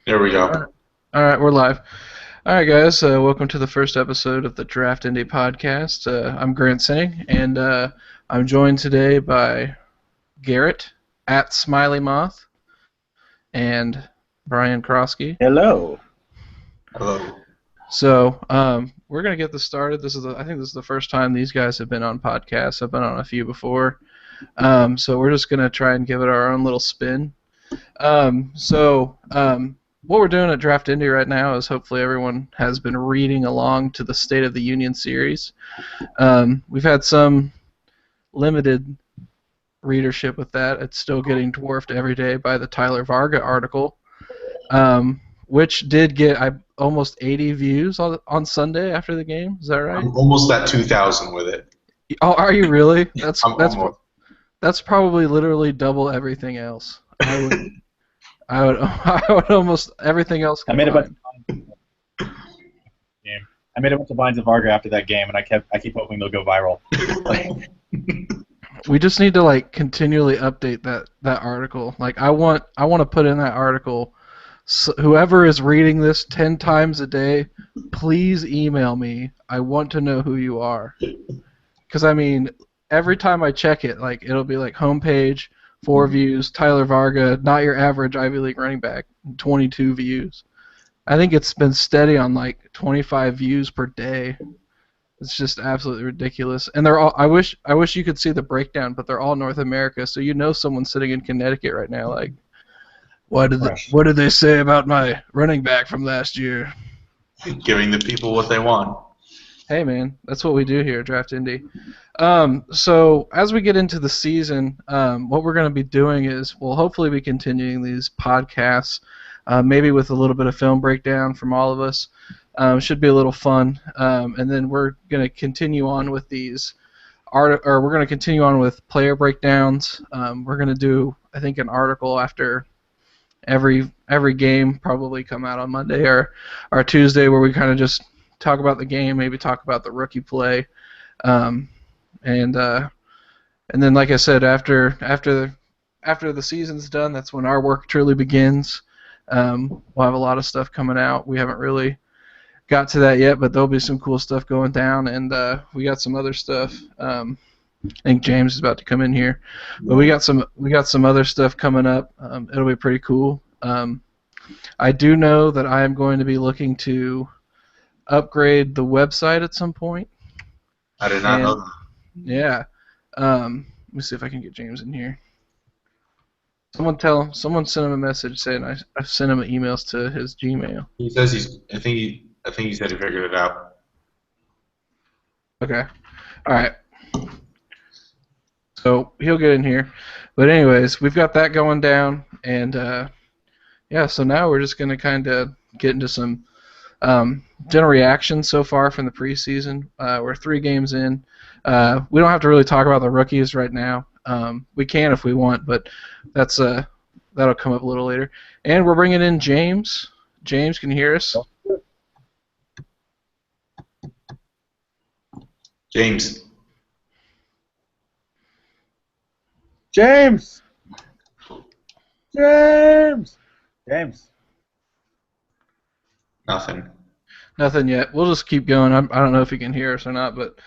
There we All go. right, All right, we're live. All right, guys, welcome to the first episode of the DraftIndy podcast. I'm Grant Singh, and I'm joined today by Garrett at Smiley Moth and Brian Krosky. Hello. Hello. So we're gonna get this started. I think this is the first time these guys have been on podcasts. I've been on a few before, so we're just gonna try and give it our own little spin. What we're doing at Draft Indy right now is hopefully everyone has been reading along to the State of the Union series. We've had some limited readership with that. It's still getting dwarfed every day by the Tyler Varga article, which did get almost 80 views on Sunday after the game. Is that right? I'm almost at 2,000 with it. Oh, are you really? Almost. That's probably literally double everything else. I would almost everything else I combined. made a bunch of game. I made a bunch of vines of Varga after that game, and I keep hoping they'll go viral. We just need to continually update that article. I want to put in that article. So whoever is reading this 10 times a day, please email me. I want to know who you are. Because I mean, every time I check it, it'll be homepage, 4 views, Tyler Varga, not your average Ivy League running back, 22 views. I think it's been steady on 25 views per day. It's just absolutely ridiculous. And they're all I wish you could see the breakdown, but they're all North America, so someone's sitting in Connecticut right now what did they say about my running back from last year? Giving the people what they want. Hey man, that's what we do here at Draft Indy. So as we get into the season, what we're going to be doing is we'll hopefully be continuing these podcasts, maybe with a little bit of film breakdown from all of us. Should be a little fun, and then we're going to continue on with we're going to continue on with player breakdowns. We're going to do, I think, an article after every game, probably come out on Monday or Tuesday, where we kind of just talk about the game, maybe talk about the rookie play, and then, like I said, after the season's done, that's when our work truly begins. We'll have a lot of stuff coming out. We haven't really got to that yet, but there'll be some cool stuff going down, and we got some other stuff. I think James is about to come in here, but we got some other stuff coming up. It'll be pretty cool. I do know that I am going to be looking to upgrade the website at some point. I did not know that. Yeah. Let me see if I can get James in here. Someone sent him a message saying I sent him emails to his Gmail. He says I think he said he figured it out. Okay. All right. So he'll get in here. But anyways, we've got that going down, and so now we're just going to kind of get into some general reactions so far from the preseason. We're 3 games in. We don't have to really talk about the rookies right now. We can if we want, but that'll come up a little later. And we're bringing in James. James, can you hear us? James. James. James. James. Nothing. Nothing yet. We'll just keep going. I don't know if you can hear us or not, but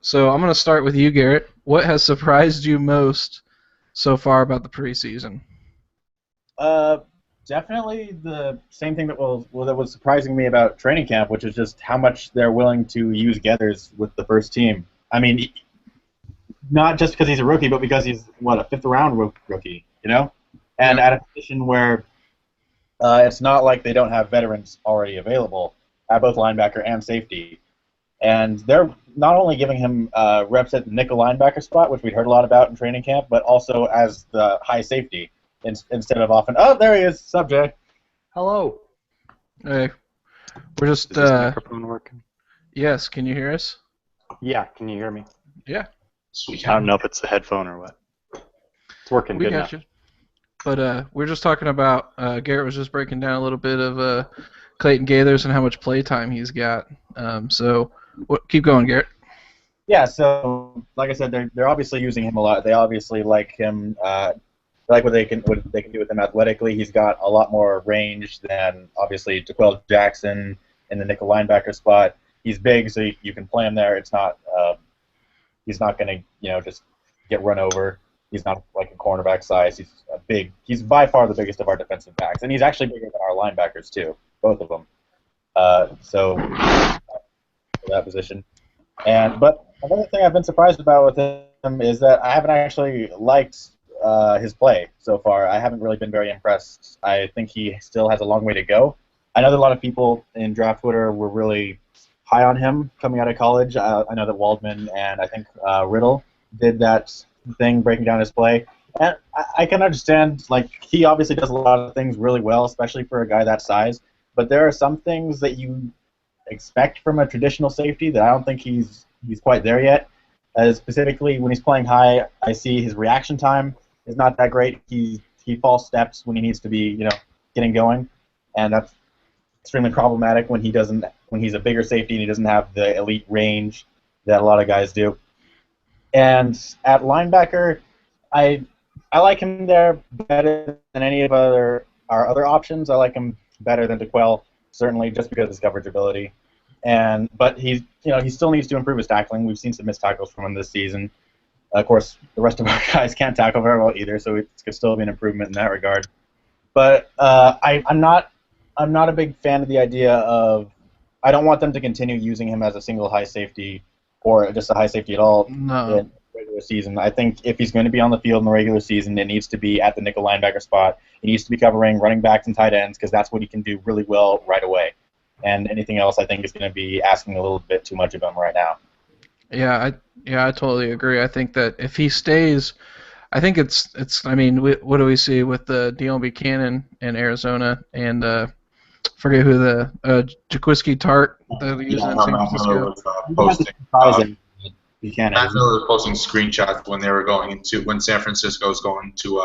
so I'm going to start with you, Garrett. What has surprised you most so far about the preseason? Definitely the same thing that was surprising me about training camp, which is just how much they're willing to use Geathers with the first team. I mean, not just because he's a rookie, but because he's a 5th round rookie, and at a position where it's not like they don't have veterans already available at both linebacker and safety. And they're not only giving him reps at the nickel linebacker spot, which we'd heard a lot about in training camp, but also as the high safety instead of often. Oh, there he is, Subject. Hello. Hey, we're just. Is this microphone working? Yes, can you hear us? Yeah, can you hear me? Yeah. Sweet. I don't know if it's the headphone or what. It's working We good got now. you. But we're just talking about Garrett was just breaking down a little bit of Clayton Gaithers and how much play time he's got. Keep going, Garrett. Yeah, so like I said, they're obviously using him a lot. They obviously like him I like what they can do with him athletically. He's got a lot more range than obviously DeQuell Jackson in the nickel linebacker spot. He's big, so you can play him there. It's not he's not going to just get run over. He's not like a cornerback size. He's big. He's by far the biggest of our defensive backs, and he's actually bigger than our linebackers too, both of them. So for that position. But another thing I've been surprised about with him is that I haven't actually liked his play so far. I haven't really been very impressed. I think he still has a long way to go. I know that a lot of people in draft Twitter were really high on him coming out of college. I know that Waldman and I think Riddle did that thing, breaking down his play. And I can understand, like, he obviously does a lot of things really well, especially for a guy that size. But there are some things that you expect from a traditional safety that I don't think he's quite there yet. Specifically, when he's playing high, I see his reaction time is not that great. He false steps when he needs to be, getting going, and that's extremely problematic when he's a bigger safety and he doesn't have the elite range that a lot of guys do. And at linebacker, I like him there better than any of our other options. I like him better than DeQuell, certainly, just because of his coverage ability. But he still needs to improve his tackling. We've seen some missed tackles from him this season. Of course, the rest of our guys can't tackle very well either, so it could still be an improvement in that regard. But I'm not a big fan of the idea of. I don't want them to continue using him as a single high safety or just a high safety at all in the regular season. I think if he's going to be on the field in the regular season, it needs to be at the nickel linebacker spot. He needs to be covering running backs and tight ends because that's what he can do really well right away. And anything else, I think, is going to be asking a little bit too much of him right now. Yeah, I totally agree. I think that if he stays, I think it's. I mean, what do we see with the Dion Buchanan in Arizona and forget who the Jaquiski Tart that they use in San Francisco. Buchanan. Matt Miller was posting screenshots when San Francisco was going to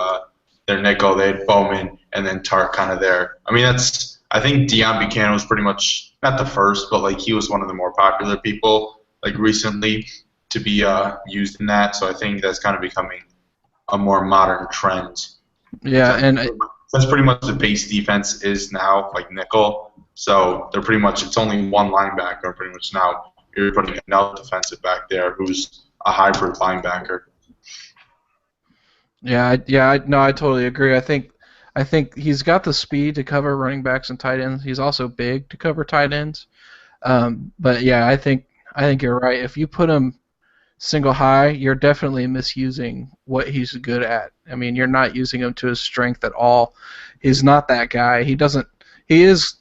their nickel. They had Bowman and then Tart kind of there. I mean, I think Dion Buchanan was pretty much not the first, but like he was one of the more popular people like recently to be used in that. So I think that's kind of becoming a more modern trend. Yeah, and that's pretty much the base defense is now like nickel. So they're pretty much it's only one linebacker pretty much now. You're putting another defensive back there who's a hybrid linebacker. I totally agree. I think he's got the speed to cover running backs and tight ends. He's also big to cover tight ends. But yeah, I think you're right. If you put him single high, you're definitely misusing what he's good at. I mean, you're not using him to his strength at all. He's not that guy. He's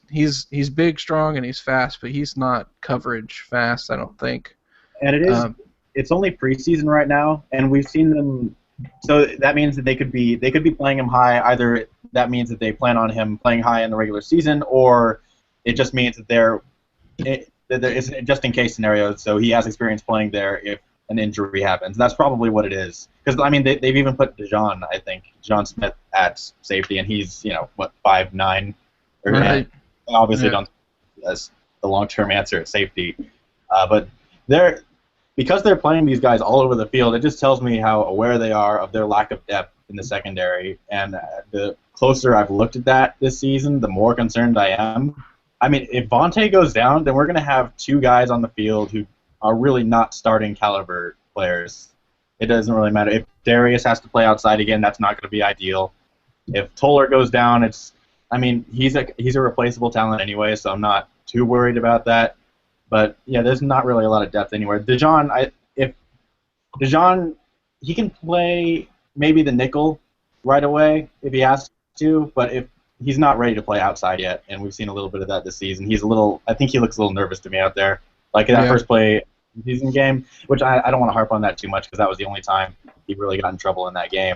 big, strong, and he's fast, but he's not coverage fast, I don't think. And it's only preseason right now, and we've seen them. So that means that they could be playing him high. Either that means that they plan on him playing high in the regular season, or it just means that it's just in case scenario. So he has experience playing there if an injury happens. That's probably what it is. Because I mean, they've even put Dejon Smith at safety, and he's 5'9", right. Obviously, don't as the long-term answer at safety, but because they're playing these guys all over the field, it just tells me how aware they are of their lack of depth in the secondary. And the closer I've looked at that this season, the more concerned I am. I mean, if Vontae goes down, then we're going to have two guys on the field who are really not starting caliber players. It doesn't really matter. If Darius has to play outside again, that's not going to be ideal. If Toller goes down, he's a replaceable talent anyway, so I'm not too worried about that. But yeah, there's not really a lot of depth anywhere. Dejon, he can play maybe the nickel right away if he has to, but if he's not ready to play outside yet, and we've seen a little bit of that this season. I think he looks a little nervous to me out there. Like in that first play season game, which I don't want to harp on that too much because that was the only time he really got in trouble in that game.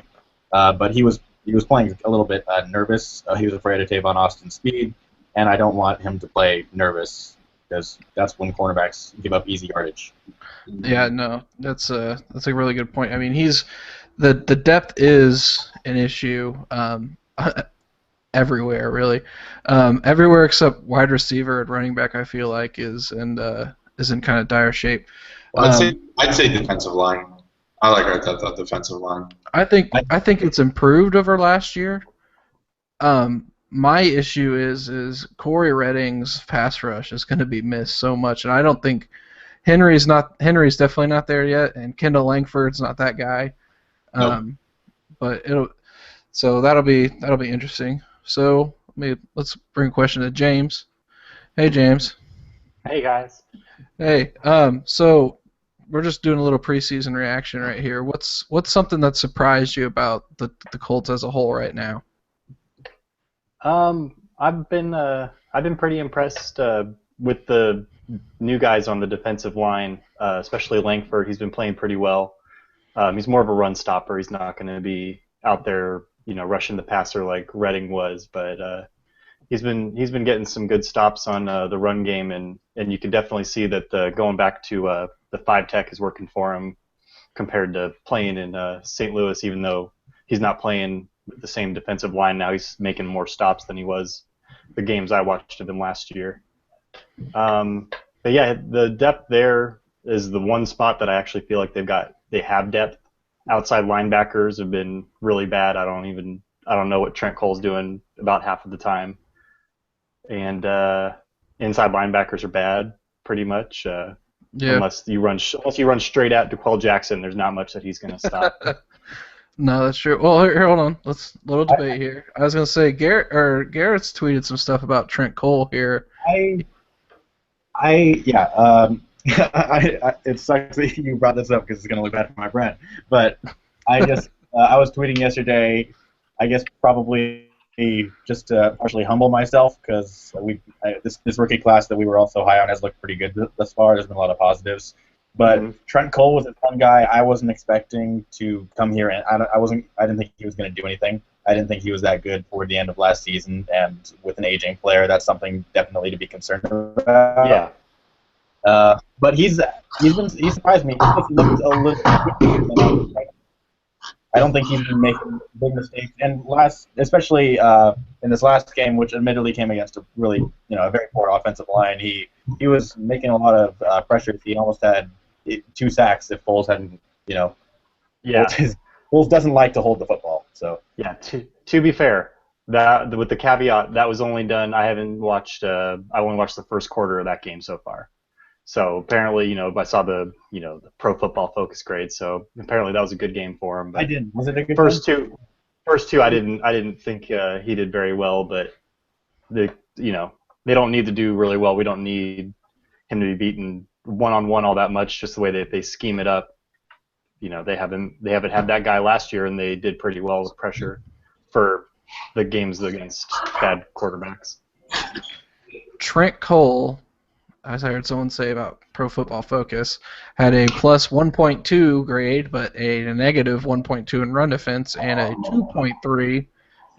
But he was playing a little bit nervous. He was afraid of Tavon Austin's speed, and I don't want him to play nervous because that's when cornerbacks give up easy yardage. Yeah, no, that's a really good point. I mean, the depth is an issue everywhere, really. Everywhere except wide receiver and running back, I feel like is in kind of dire shape. Well, I'd say defensive line. I like that defensive line. I think it's improved over last year. My issue is Corey Redding's pass rush is going to be missed so much, and I don't think Henry's definitely not there yet, and Kendall Langford's not that guy. Nope. But that'll be interesting. So let's bring a question to James. Hey James. Hey guys. Hey. So we're just doing a little preseason reaction right here. What's something that surprised you about the Colts as a whole right now? I've been pretty impressed with the new guys on the defensive line, especially Langford. He's been playing pretty well. He's more of a run stopper. He's not going to be out there, rushing the passer like Redding was, but he's been getting some good stops on the run game, and you can definitely see that going back to the 5 tech is working for him compared to playing in St. Louis. Even though he's not playing with the same defensive line now, he's making more stops than he was the games I watched of him last year. But yeah, the depth there is the one spot that I actually feel like they have depth. Outside linebackers have been really bad. I don't know what Trent Cole's doing about half of the time. And inside linebackers are bad, pretty much. Unless you run straight at DeQuell Jackson, there's not much that he's going to stop. No, that's true. Well, here, hold on. Let's little debate here. I was going to say Garrett's tweeted some stuff about Trent Cole here. It sucks that you brought this up because it's going to look bad for my friend. But I was tweeting yesterday, I guess probably just to partially humble myself because this rookie class that we were all so high on has looked pretty good thus far. There's been a lot of positives. But Trent Cole was a fun guy. I wasn't expecting to come here, and I didn't think he was going to do anything. I didn't think he was that good toward the end of last season, and with an aging player, that's something definitely to be concerned about. Yeah. But he surprised me. He just looked a little. I don't think he's been making big mistakes, and especially in this last game, which admittedly came against a really a very poor offensive line. He was making a lot of pressures. He almost had 2 sacks if Foles hadn't Yeah. Foles doesn't like to hold the football. So yeah. To be fair, that with the caveat that was only done. I only watched the first quarter of that game so far. So apparently, I saw the Pro Football Focus grade. So apparently that was a good game for him. But I didn't. Was it a good first game? First two, I didn't think he did very well. But they don't need to do really well. We don't need him to be beaten one-on-one all that much. Just the way that they scheme it up. They haven't had that guy last year, and they did pretty well with pressure for the games against bad quarterbacks. Trent Cole, as I heard someone say about Pro Football Focus, had a plus 1.2 grade, but a negative 1.2 in run defense and a 2.3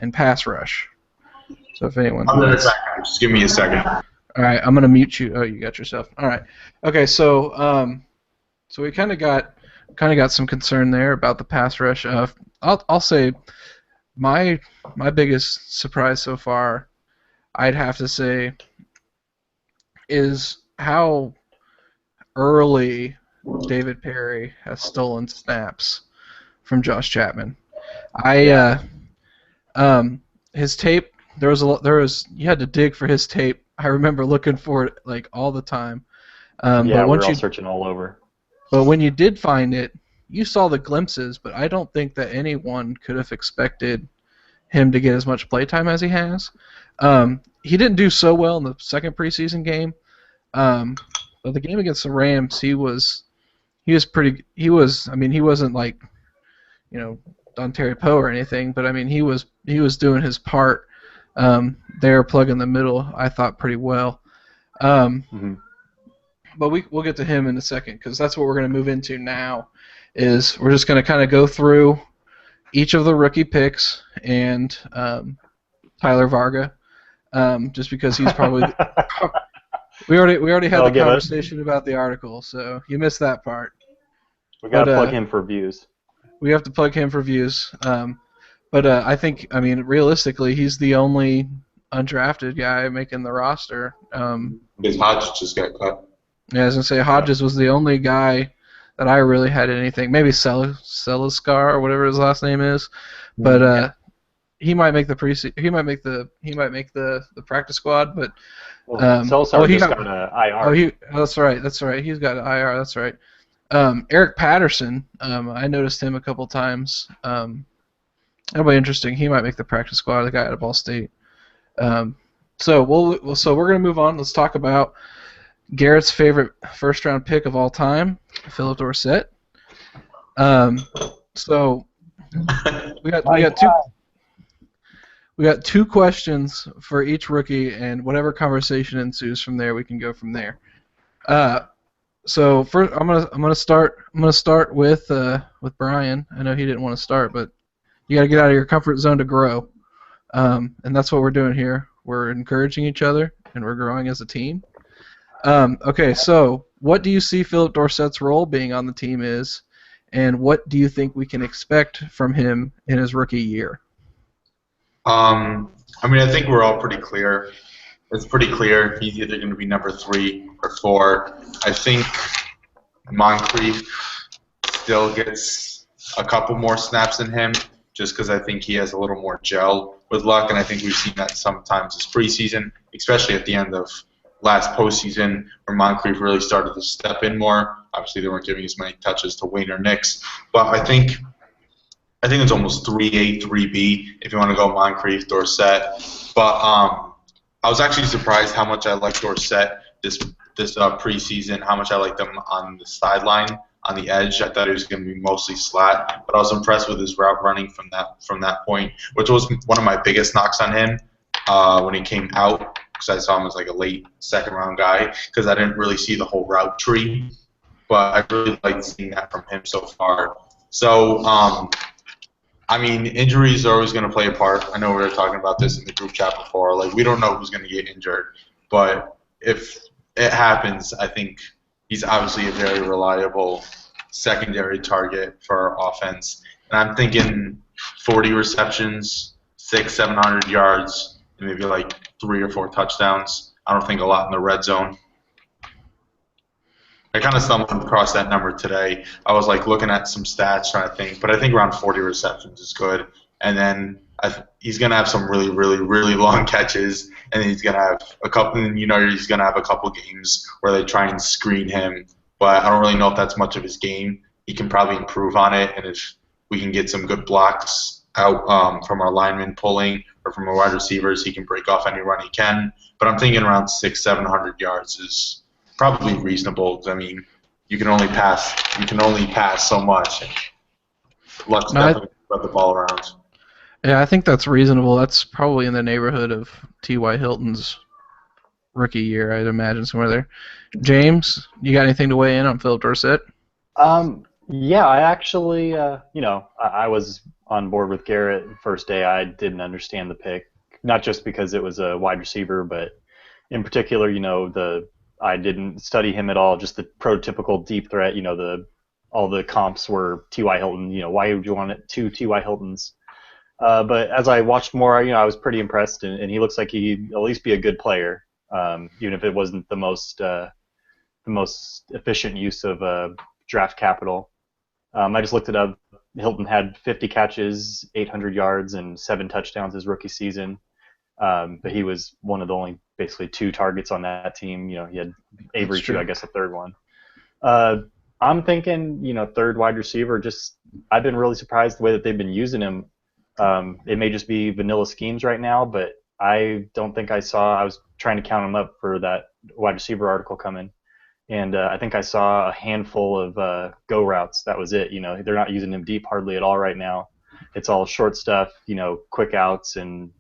in pass rush. So if anyone, just give me a second. All right, I'm gonna mute you. Oh, you got yourself. All right. Okay, so we kind of got some concern there about the pass rush. I'll say my biggest surprise so far, I'd have to say, is how early David Perry has stolen snaps from Josh Chapman. His tape, you had to dig for his tape. I remember looking for it like all the time. We're all searching all over. But when you did find it, you saw the glimpses, but I don't think that anyone could have expected him to get as much playtime as he has. He didn't do so well in the second preseason game. But the game against the Rams, he wasn't like, Don Terry Poe or anything, but I mean he was doing his part there, plugging the middle, I thought, pretty well. But we'll get to him in a second, because that's what we're going to move into now. Is we're just going to kind of go through each of the rookie picks and Tyler Varga, just because he's probably. We already had the conversation about the article, so you missed that part. We got to plug him for views. We have to plug him for views. But I think, realistically, he's the only undrafted guy making the roster. Because Hodges just got cut. Yeah, I was going to say, Hodges was the only guy that I really had anything. Maybe Seliskar or whatever his last name is, but he might make the the practice squad. But Solskjaer he just got got an IR. that's right. He's got an IR. That's right. Eric Patterson, I noticed him a couple times. That'll be interesting. He might make the practice squad. The guy out of Ball State. So we're gonna move on. Let's talk about Garrett's favorite first-round pick of all time, Philip Dorsett. So we got two questions for each rookie, and whatever conversation ensues from there, we can go from there. So first, I'm gonna start with Brian. I know he didn't want to start, but you got to get out of your comfort zone to grow, and that's what we're doing here. We're encouraging each other, and we're growing as a team. Okay, so what do you see Philip Dorsett's role being on the team is, and what do you think we can expect from him in his rookie year? I mean, I think we're all pretty clear. It's pretty clear he's either going to be number 3 or 4. I think Moncrief still gets a couple more snaps than him, just because I think he has a little more gel with Luck, and I think we've seen that sometimes this preseason, especially at the end of last postseason, where Moncrief really started to step in more. Obviously, they weren't giving as many touches to Wayne or Nix, but I think it's almost 3A, 3B if you want to go Moncrief, Dorsett. But I was actually surprised how much I liked Dorsett this preseason, how much I liked him on the sideline, on the edge. I thought he was going to be mostly slat, but I was impressed with his route running from that point, which was one of my biggest knocks on him when he came out, because I saw him as like a late second-round guy, because I didn't really see the whole route tree. But I really liked seeing that from him so far. So, I mean, injuries are always going to play a part. I know we were talking about this in the group chat before. Like, we don't know who's going to get injured. But if it happens, I think he's obviously a very reliable secondary target for our offense. And I'm thinking 40 receptions, 600-700 yards, and maybe like 3 or 4 touchdowns. I don't think a lot in the red zone. I kind of stumbled across that number today. I was like looking at some stats trying to think, but I think around 40 receptions is good. And then he's going to have some really, really, really long catches, and he's going to have a couple. And he's going to have a couple games where they try and screen him. But I don't really know if that's much of his game. He can probably improve on it, and if we can get some good blocks out from our linemen pulling or from our wide receivers, he can break off any run he can. But I'm thinking around 600-700 yards is probably reasonable. I mean, you can only pass so much. Let's definitely spread the ball around. Yeah, I think that's reasonable. That's probably in the neighborhood of T.Y. Hilton's rookie year, I'd imagine, somewhere there. James, you got anything to weigh in on Philip Dorsett? Yeah, I actually, I was on board with Garrett the first day. I didn't understand the pick, not just because it was a wide receiver, but in particular, I didn't study him at all. Just the prototypical deep threat. All the comps were T.Y. Hilton. Why would you want it 2 T.Y. Hiltons? But as I watched more, I was pretty impressed, and he looks like he'd at least be a good player, even if it wasn't the most efficient use of draft capital. I just looked it up. Hilton had 50 catches, 800 yards, and 7 touchdowns his rookie season. But he was one of the only basically 2 targets on that team. He had Avery too, I guess, a third one. I'm thinking, third wide receiver. I've been really surprised the way that they've been using him. It may just be vanilla schemes right now, but I don't think I was trying to count him up for that wide receiver article coming. And I think I saw a handful of go routes. That was it. They're not using him deep hardly at all right now. It's all short stuff, quick outs and,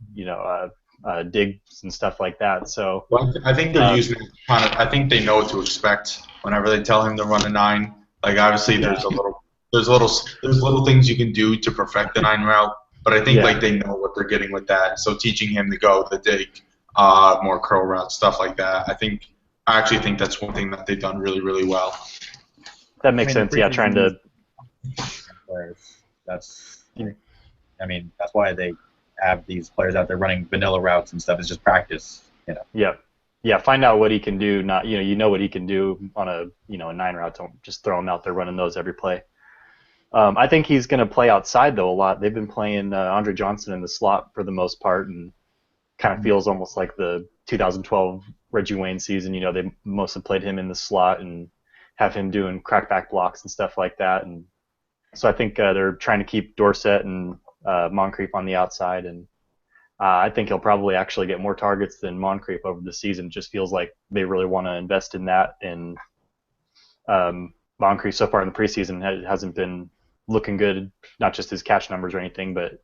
digs and stuff like that. So I think they're using it I think they know what to expect whenever they tell him to run a 9. Like, obviously there's little things you can do to perfect the 9 route, but I think like they know what they're getting with that. So teaching him to go the dig, more curl routes, stuff like that. I actually think that's one thing that they've done really, really well. That makes sense. Yeah, trying to. That's why they have these players out there running vanilla routes and stuff. It's just practice. Yeah. Yeah, find out what he can do. Not you know what he can do on a a 9 route. Don't just throw him out there running those every play. I think he's going to play outside though a lot. They've been playing Andre Johnson in the slot for the most part, and kind of feels almost like the 2012 Reggie Wayne season. They mostly played him in the slot and have him doing crackback blocks and stuff like that. And so I think they're trying to keep Dorsett and Moncrief on the outside, and I think he'll probably actually get more targets than Moncrief over the season. It just feels like they really want to invest in that. And Moncrief so far in the preseason hasn't been looking good, not just his catch numbers or anything, but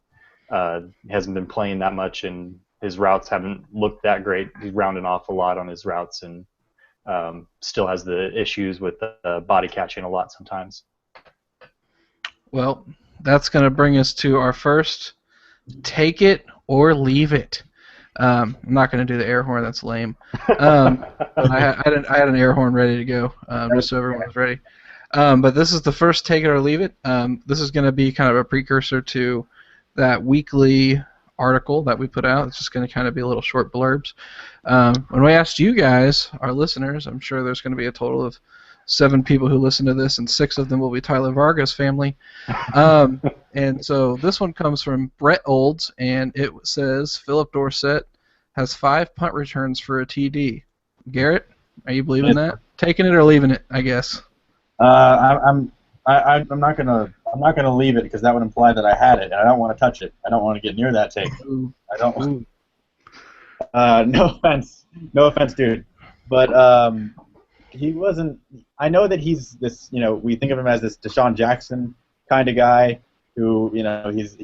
he hasn't been playing that much, and his routes haven't looked that great. He's rounding off a lot on his routes, and still has the issues with body catching a lot sometimes. Well, that's going to bring us to our first take it or leave it. I'm not going to do the air horn. That's lame. But I had an air horn ready to go, just so everyone was ready. But this is the first take it or leave it. This is going to be kind of a precursor to that weekly article that we put out. It's just going to kind of be a little short blurbs. When we asked you guys, our listeners, I'm sure there's going to be a total of 7 people who listen to this, and 6 of them will be Tyler Varga's family. And so this one comes from Brett Olds, and it says Philip Dorsett has 5 punt returns for a TD. Garrett, are you believing that? Taking it or leaving it, I guess. I'm not gonna leave it because that would imply that I had it, and I don't want to touch it. I don't want to get near that take. I don't. No offense, dude, but he wasn't. I know that he's this. We think of him as this Deshaun Jackson kind of guy who, he's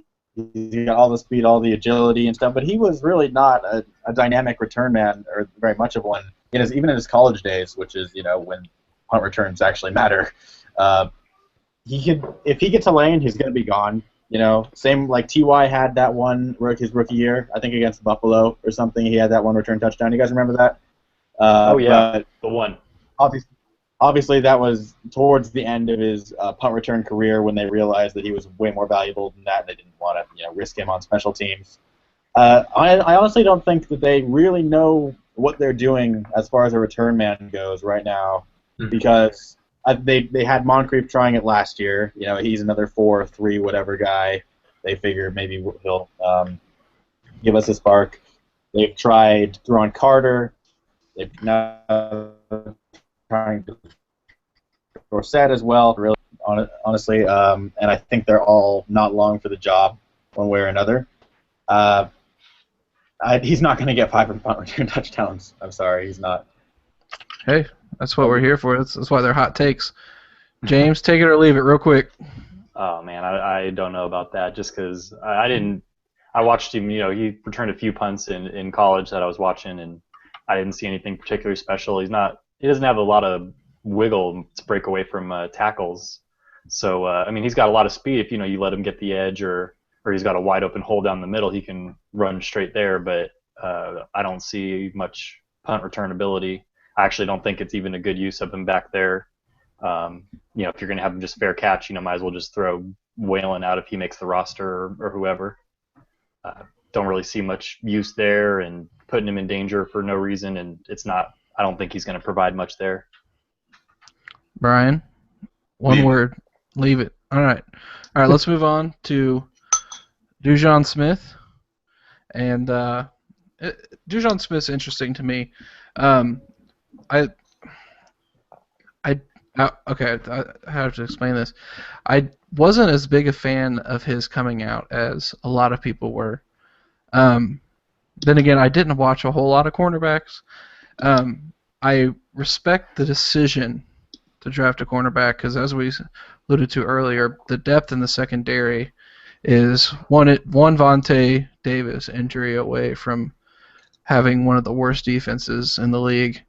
got all the speed, all the agility and stuff, but he was really not a dynamic return man or very much of one. Even in his college days, which is when punt returns actually matter. If he gets a lane, he's going to be gone. Same like Ty had that one his rookie year, I think against Buffalo or something. He had that one return touchdown. You guys remember that? Oh yeah, the one. Obviously, that was towards the end of his punt return career when they realized that he was way more valuable than that, and they didn't want to risk him on special teams. I honestly don't think that they really know what they're doing as far as a return man goes right now, because they had Moncrief trying it last year. He's another 4-3 whatever guy. They figured maybe he'll give us a spark. They've tried throwing Carter. They've now trying to Dorsett as well. Really, honestly, and I think they're all not long for the job, one way or another. He's not going to get 5 punt return touchdowns. I'm sorry, he's not. Hey, that's what we're here for. That's why they're hot takes. James, take it or leave it real quick. Oh, man, I don't know about that just because I watched him, he returned a few punts in college that I was watching, and I didn't see anything particularly special. He doesn't have a lot of wiggle to break away from tackles. So, he's got a lot of speed. If, you let him get the edge or he's got a wide open hole down the middle, he can run straight there, but I don't see much punt return ability. I actually don't think it's even a good use of him back there. If you're going to have him just fair catch, might as well just throw Whalen out if he makes the roster or whoever. Don't really see much use there, and putting him in danger for no reason, and I don't think he's going to provide much there. Brian, one word, leave it. All right, let's move on to Dujon Smith. And Dujon Smith's interesting to me. Okay, I have to explain this. I wasn't as big a fan of his coming out as a lot of people were. Then again, I didn't watch a whole lot of cornerbacks. I respect the decision to draft a cornerback because, as we alluded to earlier, the depth in the secondary is one Vontae Davis injury away from having one of the worst defenses in the league.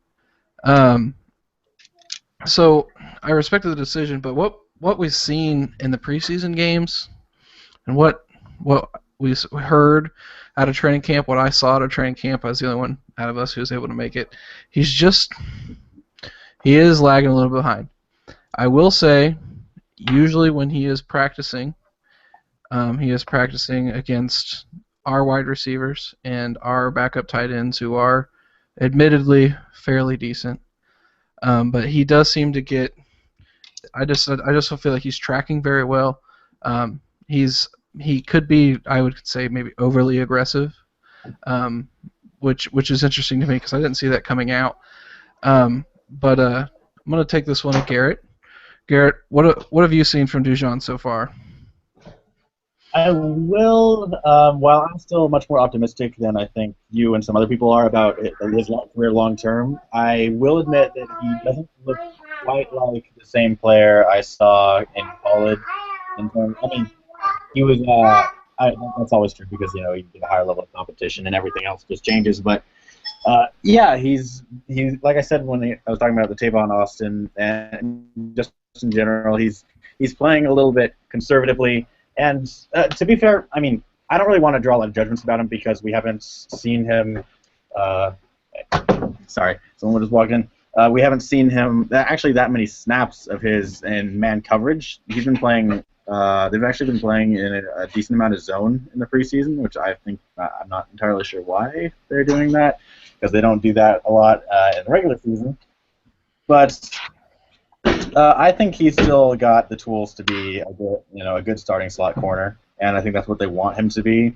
So I respected the decision, but what we've seen in the preseason games and what we heard out of training camp, what I saw out of training camp, I was the only one out of us who was able to make it. He is lagging a little behind. I will say, usually when he is practicing against our wide receivers and our backup tight ends who are admittedly fairly decent. But he does seem to get. I just feel like he's tracking very well. Um, he could be, I would say, maybe overly aggressive, um, which is interesting to me because I didn't see that coming out. But I'm gonna take this one to Garrett. Garrett, what have you seen from Dujon so far? I will, while I'm still much more optimistic than I think you and some other people are about his career long term, I will admit that he doesn't look quite like the same player I saw in college. I mean, he was. That's always true because you get a higher level of competition and everything else just changes. But yeah, he's like I said when I was talking about the Tavon Austin and just in general, he's playing a little bit conservatively. And to be fair, I mean, I don't really want to draw a lot of judgments about him because we haven't seen him. Sorry, someone just walked in. We haven't seen him actually that many snaps of his in man coverage. He's been playing. They've actually been playing in a decent amount of zone in the preseason, which I think I'm not entirely sure why they're doing that because they don't do that a lot in the regular season. But I think he's still got the tools to be a good starting slot corner, and I think that's what they want him to be.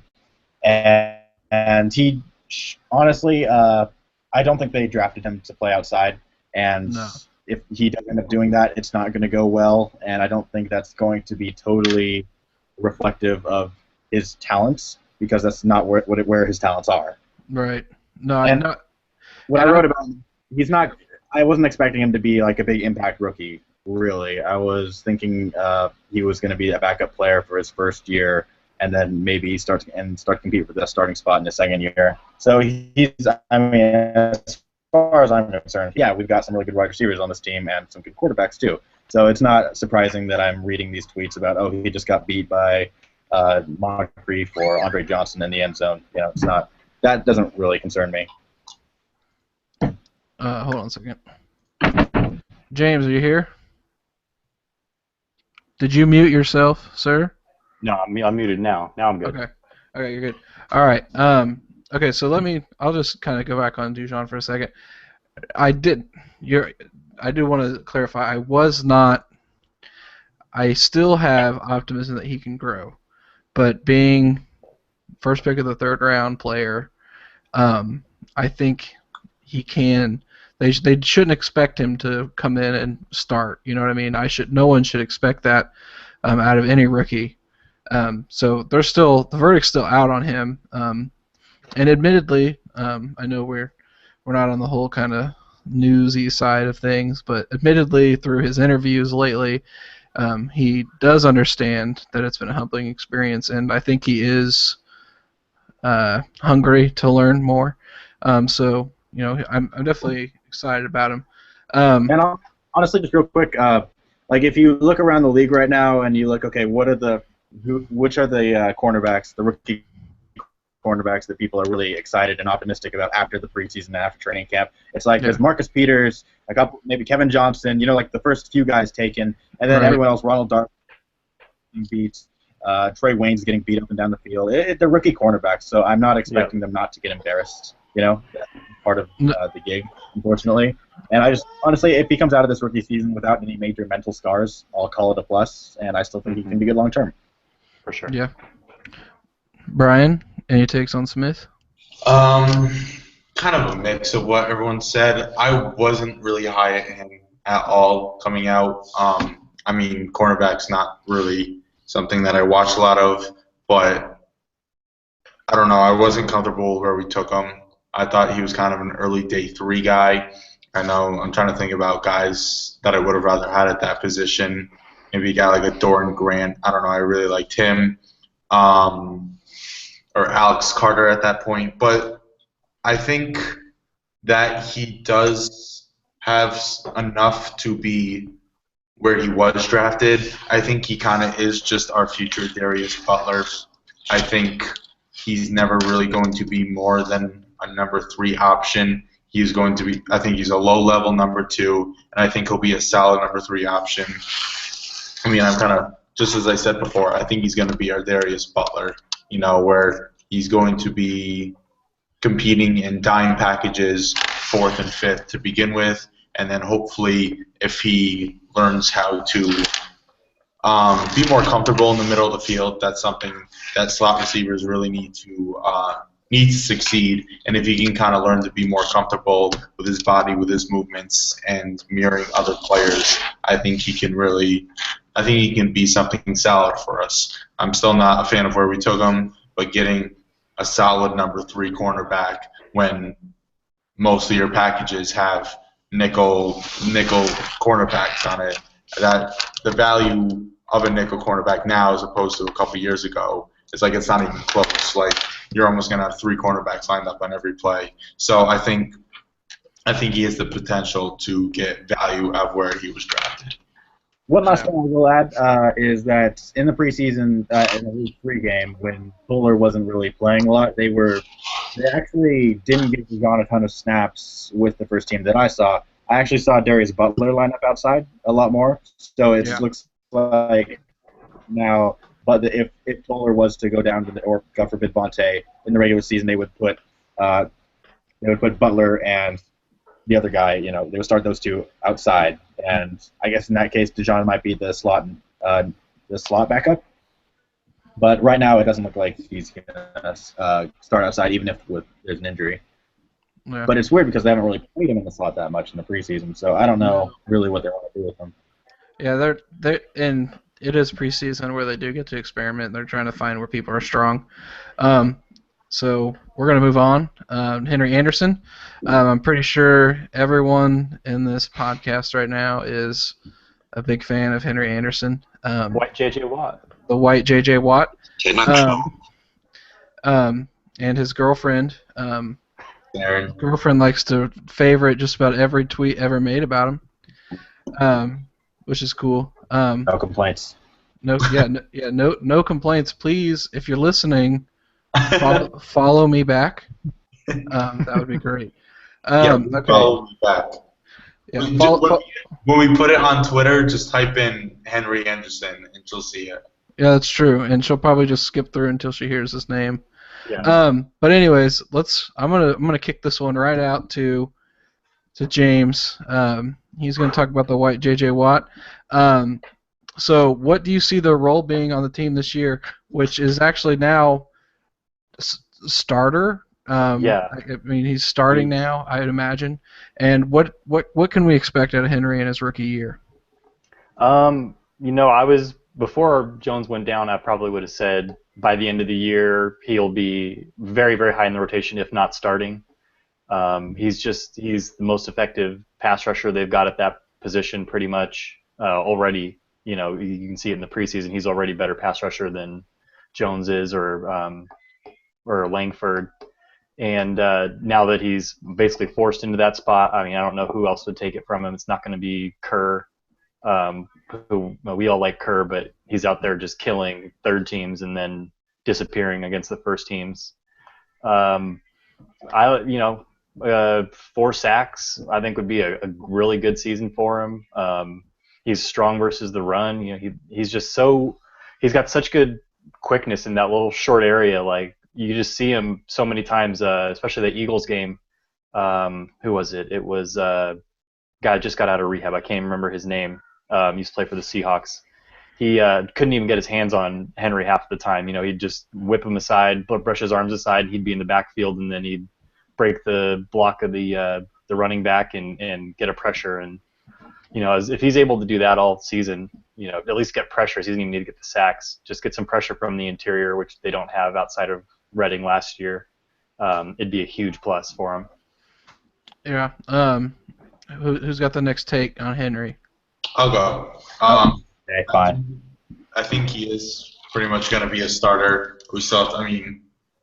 And he, honestly, I don't think they drafted him to play outside, and No. if he does end up doing that, it's not going to go well, and I don't think that's going to be totally reflective of his talents because that's not where his talents are. Right. No, And I'm not. When and I I- wrote about him, he's not. I wasn't expecting him to be like a big impact rookie. Really, I was thinking he was going to be a backup player for his first year, and then maybe start to compete for the starting spot in his second year. So he's. I mean, as far as I'm concerned, yeah, we've got some really good wide receivers on this team and some good quarterbacks too. So it's not surprising that I'm reading these tweets about he just got beat by Moncrief or Andre Johnson in the end zone. It's not. That doesn't really concern me. Hold on a second. James, are you here? Did you mute yourself, sir? No, I'm muted now. Now I'm good. Okay. Okay, you're good. All right. Okay, so I'll just kind of go back on Dujon for a second. I do want to clarify. I still have optimism that he can grow, but being first pick of the third round player, I think he can. They shouldn't expect him to come in and start. You know what I mean? No one should expect that out of any rookie. So the verdict's still out on him. And admittedly, I know we're not on the whole kind of newsy side of things, but admittedly through his interviews lately, he does understand that it's been a humbling experience, and I think he is hungry to learn more. So I'm definitely excited about him. And honestly, just real quick, like if you look around the league right now and you look, okay, which are the cornerbacks, the rookie cornerbacks that people are really excited and optimistic about after the preseason and after training camp? It's like there's Marcus Peters, a couple, maybe Kevin Johnson, like the first few guys taken, and then everyone else, Ronald Darby beats. Trey Wayne's getting beat up and down the field. They're rookie cornerbacks, so I'm not expecting them not to get embarrassed. That's part of the gig, unfortunately. And I just, honestly, if he comes out of this rookie season without any major mental scars, I'll call it a plus, and I still think he can be good long term. For sure. Yeah. Brian, any takes on Smith? Kind of a mix of what everyone said. I wasn't really high at him at all coming out. I mean, cornerback's not really something that I watch a lot of, but I don't know. I wasn't comfortable where we took him. I thought he was kind of an early day 3 guy. I know I'm trying to think about guys that I would have rather had at that position. Maybe a guy like a Doran Grant. I don't know. I really liked him. Or Alex Carter at that point. But I think that he does have enough to be where he was drafted. I think he kind of is just our future Darius Butler. I think he's never really going to be more than a number 3 option. He's going to be, I think he's a low-level number 2, and I think he'll be a solid number 3 option. I mean, I'm kind of, just as I said before, I think he's going to be our Darius Butler, where he's going to be competing in dime packages, 4th and 5th to begin with, and then hopefully if he learns how to be more comfortable in the middle of the field, that's something that slot receivers really need to succeed. And if he can kind of learn to be more comfortable with his body, with his movements, and mirroring other players, I think he can be something solid for us. I'm still not a fan of where we took him, but getting a solid number 3 cornerback when most of your packages have nickel cornerbacks on it, that the value of a nickel cornerback now as opposed to a couple years ago, it's like it's not even close. Like you're almost going to have 3 cornerbacks lined up on every play. So I think he has the potential to get value of where he was drafted. One last thing I will add is that in the preseason, in the Week 3 game, when Fuller wasn't really playing a lot, they actually didn't give John a ton of snaps with the first team that I saw. I actually saw Darius Butler line up outside a lot more, so it looks like now. But if Fuller was to go down to or God forbid Vontae in the regular season, they would put Butler and the other guy. They would start those 2 outside, and I guess in that case, DeJohn might be the slot backup. But right now, it doesn't look like he's gonna start outside, even if there's an injury. Yeah. But it's weird because they haven't really played him in the slot that much in the preseason, so I don't know really what they want to do with him. Yeah, and it is preseason where they do get to experiment. They're trying to find where people are strong. So we're going to move on. Henry Anderson. I'm pretty sure everyone in this podcast right now is a big fan of Henry Anderson. White J.J. Watt. The white J.J. Watt. And his girlfriend. Girlfriend likes to favorite just about every tweet ever made about him, which is cool. No complaints. No complaints. Please, if you're listening, follow me back. That would be great. Okay. Follow me back. Yeah, when we put it on Twitter, just type in Henry Anderson and she'll see it. Yeah, that's true, and she'll probably just skip through until she hears his name. Yeah. But anyways, I'm gonna kick this one right out to James. He's gonna talk about the white J.J. Watt. So what do you see the role being on the team this year, which is actually now starter? Yeah. I mean, he's starting now, I'd imagine. And what can we expect out of Henry in his rookie year? Before Jones went down, I probably would have said by the end of the year he'll be very, very high in the rotation, if not starting. He's the most effective pass rusher they've got at that position pretty much already. You can see it in the preseason. He's already a better pass rusher than Jones is or Langford. And now that he's basically forced into that spot, I mean, I don't know who else would take it from him. It's not going to be Kerr. Who we all like Kerr, but he's out there just killing third teams and then disappearing against the first teams. 4 sacks I think would be a really good season for him. He's strong versus the run. He's got such good quickness in that little short area. Like you just see him so many times, especially the Eagles game. Who was it? It was guy just got out of rehab. I can't even remember his name. Used to play for the Seahawks. He couldn't even get his hands on Henry half the time. He'd just whip him aside, brush his arms aside. He'd be in the backfield, and then he'd break the block of the running back and get a pressure. And if he's able to do that all season, at least get pressures. He doesn't even need to get the sacks. Just get some pressure from the interior, which they don't have outside of Reading last year. It'd be a huge plus for him. Yeah. Who's got the next take on Henry? I'll go. Okay, fine. I think he is pretty much going to be a starter.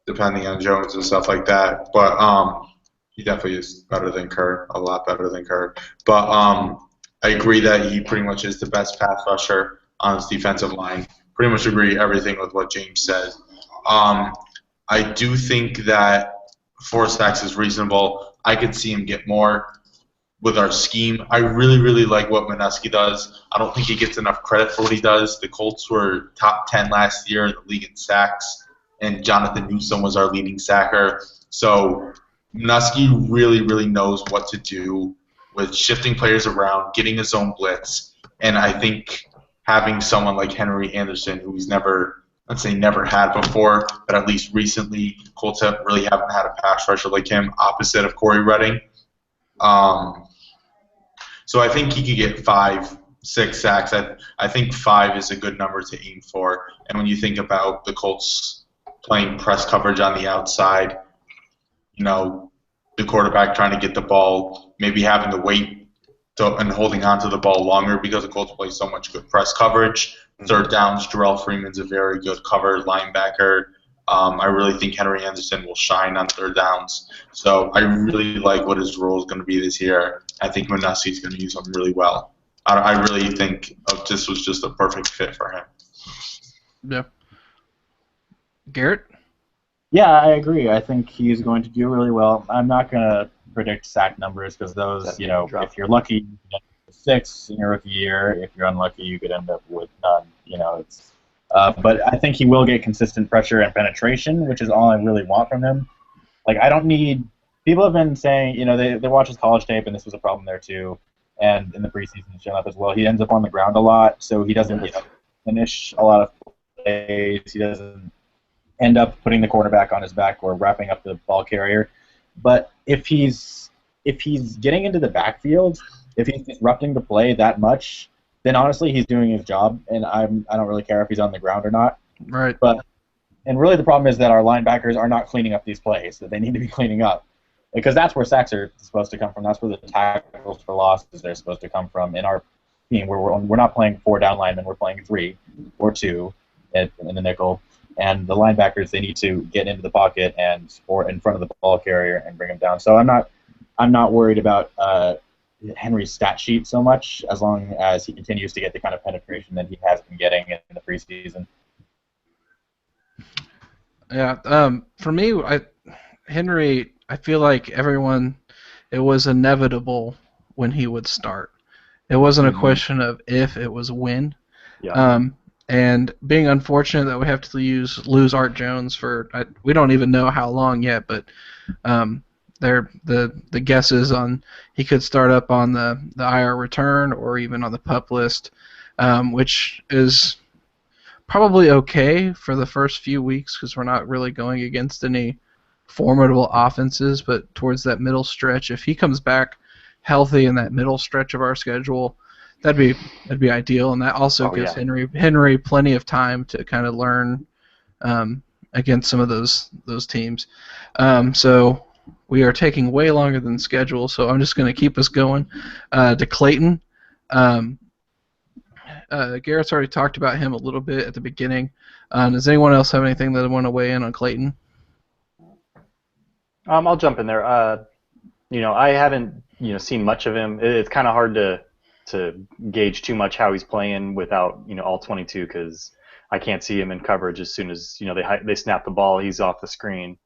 Depending on Jones and stuff like that. But he definitely is better than Kerr, a lot better than Kerr. But I agree that he pretty much is the best pass rusher on his defensive line. Pretty much agree everything with what James said. I do think that 4 sacks is reasonable. I could see him get more with our scheme. I really, really like what Mineski does. I don't think he gets enough credit for what he does. The Colts were top 10 last year in the league in sacks, and Jonathan Newsom was our leading sacker. So Nuski really, really knows what to do with shifting players around, getting his own blitz, and I think having someone like Henry Anderson, who he's never, let's say never had before, but at least recently, Colts really haven't had a pass rusher like him, opposite of Corey Redding. So I think he could get 5, 6 sacks. I think 5 is a good number to aim for. And when you think about the Colts playing press coverage on the outside, the quarterback trying to get the ball, maybe having to wait and holding on to the ball longer because the Colts play so much good press coverage. Third downs, Jarrell Freeman's a very good cover linebacker. I really think Henry Anderson will shine on third downs. So I really like what his role is going to be this year. I think Manussi is going to use him really well. I really think this was just a perfect fit for him. Yeah. Garrett? Yeah, I agree. I think he's going to do really well. I'm not going to predict sack numbers because those, if you're lucky, you could end up with 6 in your rookie year. If you're unlucky, you could end up with none. But I think he will get consistent pressure and penetration, which is all I really want from him. Like, I don't need – people have been saying, they watch his college tape, and this was a problem there too, and in the preseason it's shown up as well. He ends up on the ground a lot, so he doesn't finish a lot of plays. He doesn't end up putting the quarterback on his back or wrapping up the ball carrier. But if he's getting into the backfield, if he's disrupting the play that much, then honestly he's doing his job, and I don't really care if he's on the ground or not. Right. And really the problem is that our linebackers are not cleaning up these plays that they need to be cleaning up, because that's where sacks are supposed to come from. That's where the tackles for losses are supposed to come from in our team, where we're not playing 4 down linemen, we're playing 3 or 2 in the nickel. And the linebackers, they need to get into the pocket or in front of the ball carrier and bring him down. So I'm not worried about Henry's stat sheet so much, as long as he continues to get the kind of penetration that he has been getting in the preseason. Yeah. For me, Henry, I feel like it was inevitable when he would start. It wasn't a question of if, it was when. Yeah. And being unfortunate that we have to lose Art Jones for we don't even know how long yet, but the guesses on he could start up on the IR return or even on the PUP list, which is probably okay for the first few weeks because we're not really going against any formidable offenses. But towards that middle stretch, if he comes back healthy in that middle stretch of our schedule, that'd be ideal, and that also gives Henry plenty of time to kind of learn against some of those teams. So we are taking way longer than schedule, so I'm just going to keep us going to Clayton. Garrett's already talked about him a little bit at the beginning. Does anyone else have anything that they want to weigh in on Clayton? I'll jump in there. I haven't seen much of him. It's kind of hard to gauge too much how he's playing without all 22, because I can't see him in coverage as soon as they snap the ball, he's off the screen.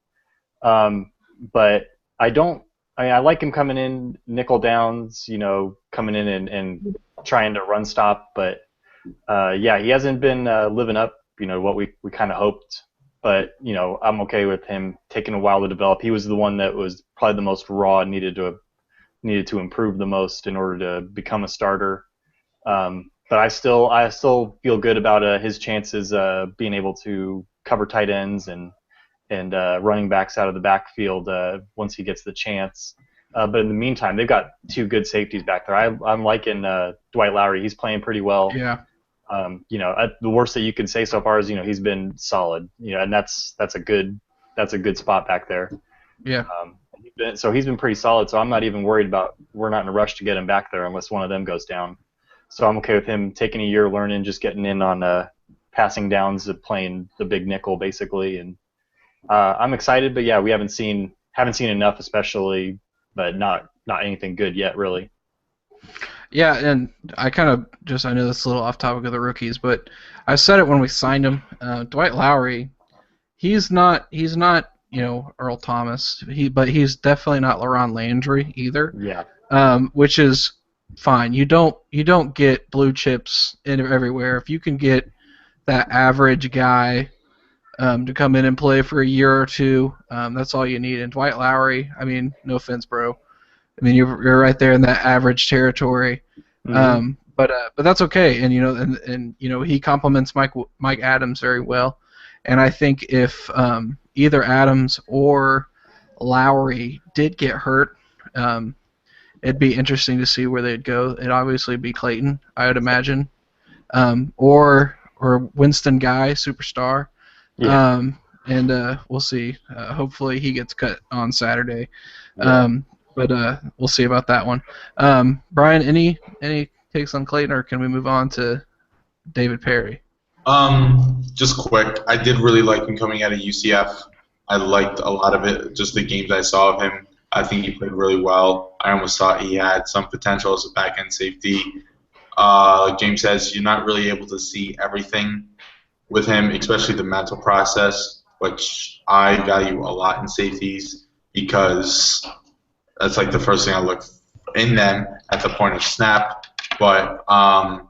But I like him coming in nickel downs, coming in and trying to run stop, but he hasn't been living up what we kind of hoped. But I'm okay with him taking a while to develop. He was the one that was probably the most raw, needed to improve the most in order to become a starter. But I still feel good about his chances being able to cover tight ends and running backs out of the backfield once he gets the chance. But in the meantime, they've got 2 good safeties back there. I'm liking Dwight Lowry. He's playing pretty well. Yeah. The worst that you can say so far is he's been solid. And that's a good spot back there. Yeah. He's been pretty solid, so I'm not even worried about we're not in a rush to get him back there unless one of them goes down. So I'm okay with him taking a year learning, just getting in on passing downs, playing the big nickel basically, and I'm excited. But yeah, we haven't seen enough, especially, but not anything good yet, really. Yeah, and I know this is a little off topic of the rookies, but I said it when we signed him. Dwight Lowry, he's not Earl Thomas, but he's definitely not LaRon Landry either. Yeah. Which is fine. You don't get blue chips everywhere. If you can get that average guy to come in and play for a year or two. That's all you need. And Dwight Lowry, I mean, no offense, bro. I mean, you're right there in that average territory. But that's okay. And he complements Mike Adams very well. And I think if either Adams or Lowry did get hurt, it'd be interesting to see where they'd go. It'd obviously be Clayton, I would imagine, or Winston Guy, superstar. Yeah. And we'll see. Hopefully he gets cut on Saturday. But we'll see about that one. Brian, any takes on Clayton, or can we move on to David Perry? Just quick. I did really like him coming out of UCF. I liked a lot of it, just the games I saw of him. I think he played really well. I almost thought he had some potential as a back-end safety. Like James says, you're not really able to see everything with him, especially the mental process, which I value a lot in safeties because that's like the first thing I look in them at the point of snap. But I'm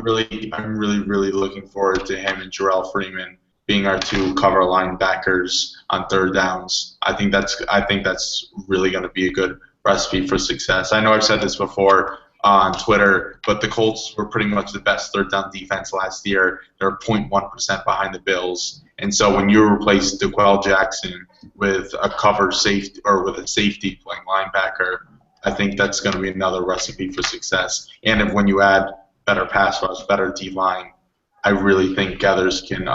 really looking forward to him and Jarrell Freeman being our two cover linebackers on third downs. I think that's really going to be a good recipe for success. I know I've said this before on Twitter, but the Colts were pretty much the best third down defense last year. They're 0.1% behind the Bills. And so when you replace DeQuell Jackson with a cover safety or with a safety playing linebacker, I think that's going to be another recipe for success. And when you add better pass rush, better D-line, I really think Gathers can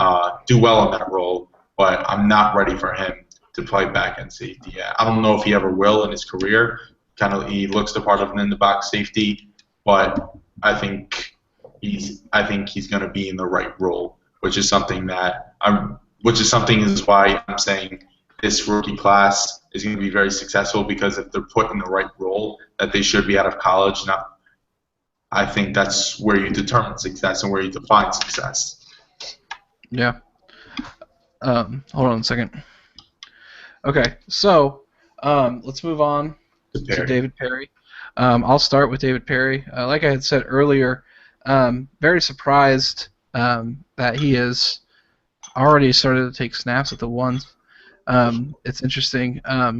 do well in that role, but I'm not ready for him to play back-end safety yet. I don't know if he ever will in his career. He looks the part of an in-the-box safety, but I think he's going to be in the right role, which is why I'm saying this rookie class is going to be very successful, because if they're put in the right role that they should be out of college, I think that's where you determine success and where you define success. Yeah. Hold on a second. Okay, so let's move on to David Perry. I'll start with David Perry. Like I had said earlier, very surprised that he has already started to take snaps at the ones. It's interesting. I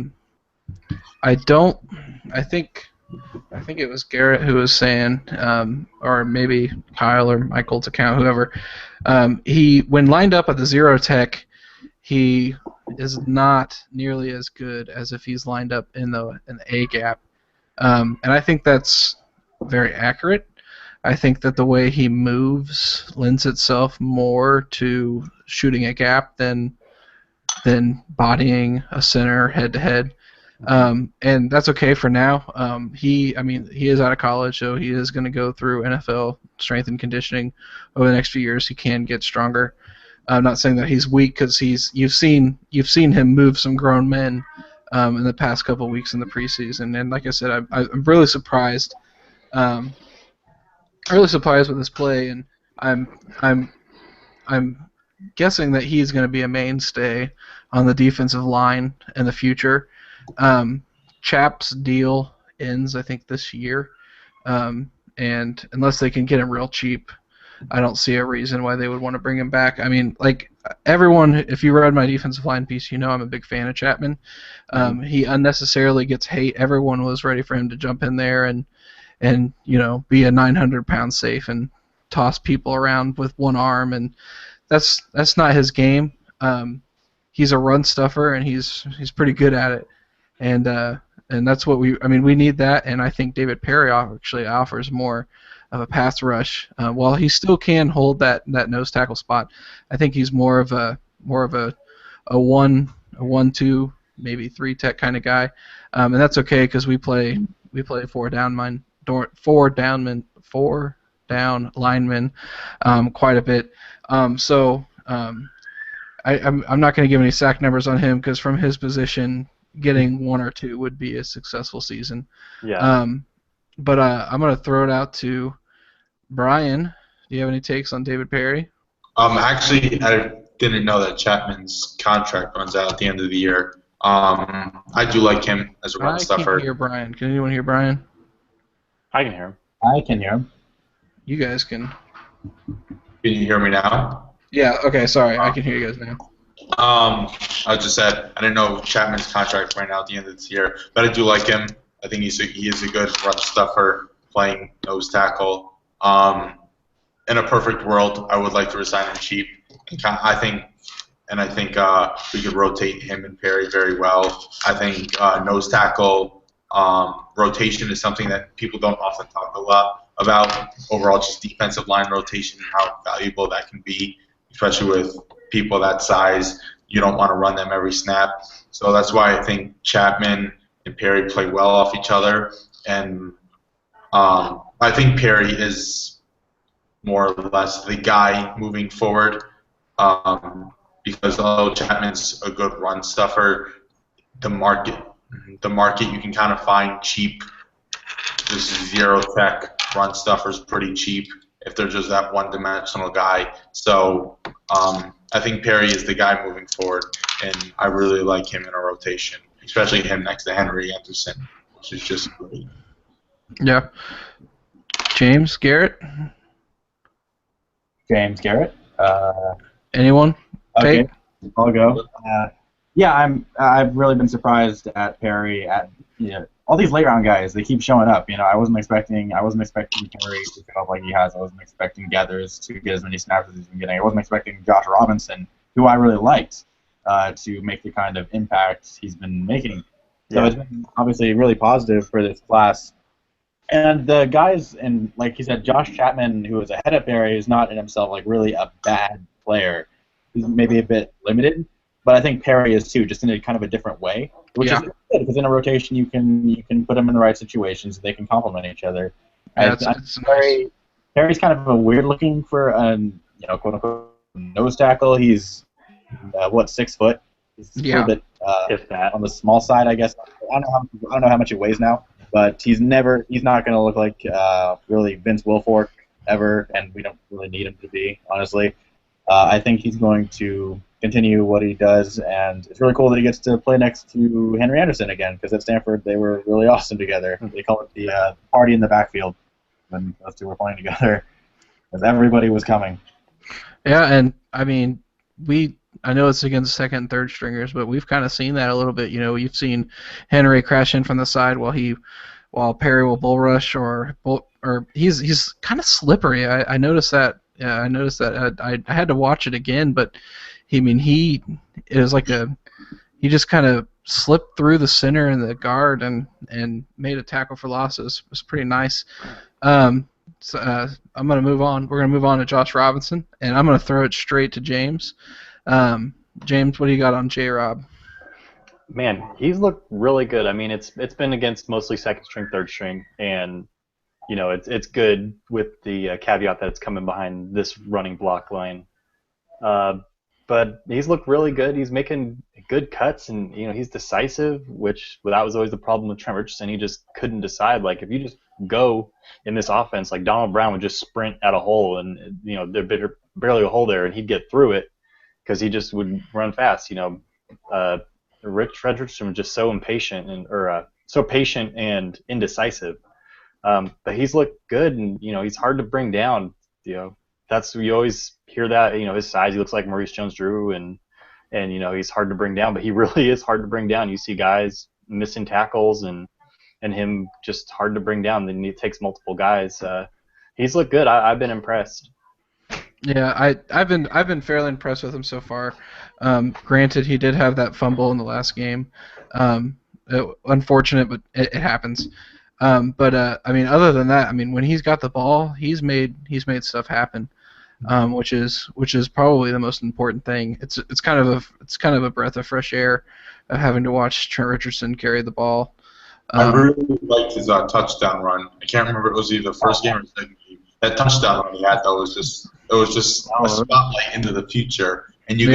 think it was Garrett who was saying, or maybe Kyle or Michael's account, whoever. When lined up at the zero tech, he is not nearly as good as if he's lined up in the A gap, and I think that's very accurate. I think that the way he moves lends itself more to shooting a gap than bodying a center head to head. And that's okay for now. He is out of college, so he is going to go through NFL strength and conditioning over the next few years. He can get stronger. I'm not saying that he's weak, because you've seen him move some grown men in the past couple of weeks in the preseason. And like I said, I'm really surprised. Really surprised with his play, and I'm guessing that he's going to be a mainstay on the defensive line in the future. Chap's deal ends, I think, this year, and unless they can get him real cheap, I don't see a reason why they would want to bring him back. I mean, like everyone, if you read my defensive line piece, you know I'm a big fan of Chapman. He unnecessarily gets hate. Everyone was ready for him to jump in there and be a 900-pound safe and toss people around with one arm, and that's not his game. He's a run stuffer, and he's pretty good at it. And that's what we need that, and I think David Perry actually offers more of a pass rush. While he still can hold that nose tackle spot, I think he's more of a 1-2, maybe 3 tech kind of guy, and that's okay because we play 4 down linemen quite a bit. So I'm not going to give any sack numbers on him, because from his position, getting 1 or 2 would be a successful season. Yeah. But I'm going to throw it out to Brian. Do you have any takes on David Perry? Actually, I didn't know that Chapman's contract runs out at the end of the year. I do like him as a run stuffer. I can't hear Brian. Can anyone hear Brian? I can hear him. I can hear him. You guys can. Can you hear me now? Yeah, okay, sorry. I can hear you guys now. I just said I didn't know Chapman's contract right now at the end of this year, but I do like him. I think he is a good run stuffer playing nose tackle. In a perfect world, I would like to resign him cheap. I think we could rotate him and Perry very well. I think nose tackle rotation is something that people don't often talk a lot about. Overall, just defensive line rotation and how valuable that can be, especially with people that size. You don't want to run them every snap. So that's why I think Chapman and Perry play well off each other. And I think Perry is more or less the guy moving forward. Because although Chapman's a good run stuffer, the market you can kind of find cheap, just zero tech run stuffers pretty cheap if they're just that one-dimensional guy. So I think Perry is the guy moving forward, and I really like him in a rotation, especially him next to Henry Anderson, which is just great. Yeah. James, Garrett? James Garrett. Anyone? Okay, Take? I'll go. Yeah, I've really been surprised at Perry. All these late round guys, they keep showing up. I wasn't expecting Perry to show up like he has. I wasn't expecting Gathers to get as many snaps as he's been getting. I wasn't expecting Josh Robinson, who I really liked, to make the kind of impact he's been making. So it's been obviously really positive for this class. And the guys, and like he said, Josh Chapman, who is ahead of Perry, is not in himself like really a bad player. He's maybe a bit limited, but I think Perry is too, just in a kind of a different way, which is good because in a rotation you can put them in the right situations. They can complement each other. Yeah, it's nice. Perry's kind of a weird looking for a quote unquote nose tackle. He's 6 foot. He's a little bit if that on the small side, I guess. I don't know how much he weighs now, but he's not going to look like really Vince Wilfork ever, and we don't really need him to be, honestly. I think he's going to continue what he does, and it's really cool that he gets to play next to Henry Anderson again, because at Stanford they were really awesome together. They call it the party in the backfield when those two were playing together, because everybody was coming. Yeah, and I mean, I know it's against second and third stringers, but we've kind of seen that a little bit. You've seen Henry crash in from the side while Perry will bull rush, or he's kind of slippery. I noticed that. Yeah, I noticed that. I had to watch it again, but it was like he just kind of slipped through the center and the guard and made a tackle for losses. It was pretty nice. So I'm going to move on. We're going to move on to Josh Robinson, and I'm going to throw it straight to James. James, what do you got on J-Rob? Man, he's looked really good. I mean, it's been against mostly second string, third string, and it's good with the caveat that it's coming behind this running block line. But he's looked really good. He's making good cuts, and he's decisive, which that was always the problem with Trent Richardson. He just couldn't decide. Like if you just go in this offense, like Donald Brown would just sprint at a hole, and there's barely a hole there, and he'd get through it because he just would run fast. Richardson was just so impatient so patient and indecisive. But he's looked good, and he's hard to bring down. That's you always hear that. His size, he looks like Maurice Jones-Drew, and he's hard to bring down. But he really is hard to bring down. You see guys missing tackles, and him just hard to bring down. Then it takes multiple guys. He's looked good. I've been impressed. Yeah, I've been fairly impressed with him so far. Granted, he did have that fumble in the last game. Unfortunate, but it happens. But I mean, other than that, I mean, when he's got the ball, he's made stuff happen, which is probably the most important thing. It's kind of a breath of fresh air of having to watch Trent Richardson carry the ball. I really liked his touchdown run. I can't remember if it was either the first game or the second game. That touchdown run he had, though, was just a spotlight into the future, and you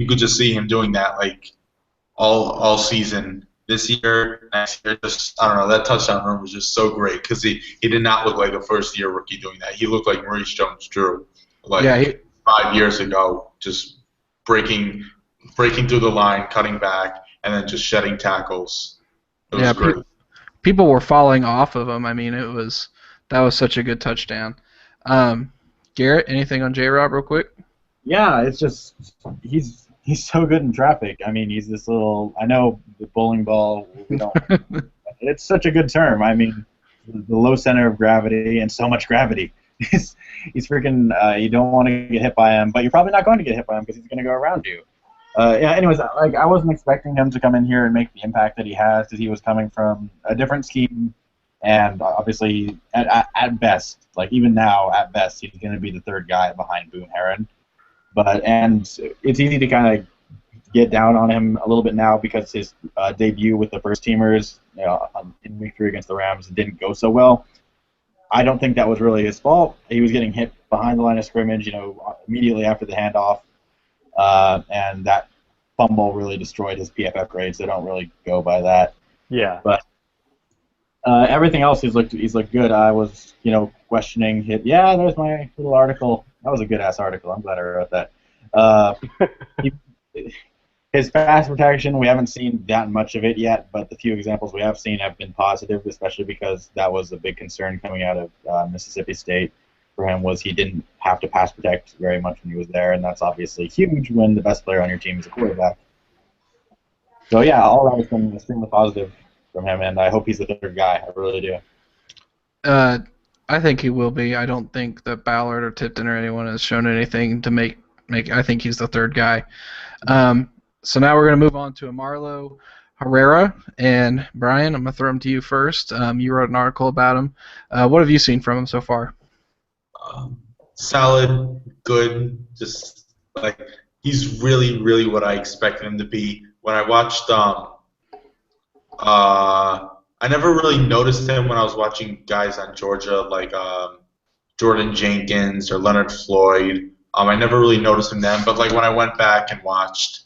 could just see him doing that like all season. This year, next year, I don't know, that touchdown run was just so great because he did not look like a first-year rookie doing that. He looked like Maurice Jones-Drew 5 years ago, just breaking through the line, cutting back, and then just shedding tackles. It was great. People were falling off of him. I mean, that was such a good touchdown. Garrett, anything on J-Rob real quick? Yeah, it's just he's he's so good in traffic. I mean, he's this little. I know the bowling ball. We don't. It's such a good term. I mean, the low center of gravity and so much gravity. He's freaking. You don't want to get hit by him, but you're probably not going to get hit by him because he's going to go around you. Yeah. Anyways, like I wasn't expecting him to come in here and make the impact that he has because he was coming from a different scheme, and obviously at best, like even now at best, he's going to be the third guy behind Boone Heron. And it's easy to kind of get down on him a little bit now because his debut with the first teamers, in Week 3 against the Rams didn't go so well. I don't think that was really his fault. He was getting hit behind the line of scrimmage, immediately after the handoff, and that fumble really destroyed his PFF grade. So don't really go by that. Yeah. But everything else, he's looked good. I was, questioning it. Yeah, there's my little article. That was a good ass article. I'm glad I wrote that. His pass protection, we haven't seen that much of it yet, but the few examples we have seen have been positive, especially because that was a big concern coming out of Mississippi State for him was he didn't have to pass protect very much when he was there, and that's obviously huge when the best player on your team is a quarterback. So yeah, all that has been extremely positive from him, and I hope he's the third guy. I really do. I think he will be. I don't think that Ballard or Tipton or anyone has shown anything to make. I think he's the third guy. So now we're going to move on to Marlo Herrera. And Brian, I'm going to throw him to you first. You wrote an article about him. What have you seen from him so far? Solid, good, just like he's really, really what I expected him to be. When I watched, I never really noticed him when I was watching guys on Georgia like Jordan Jenkins or Leonard Floyd. I never really noticed him then, but like when I went back and watched,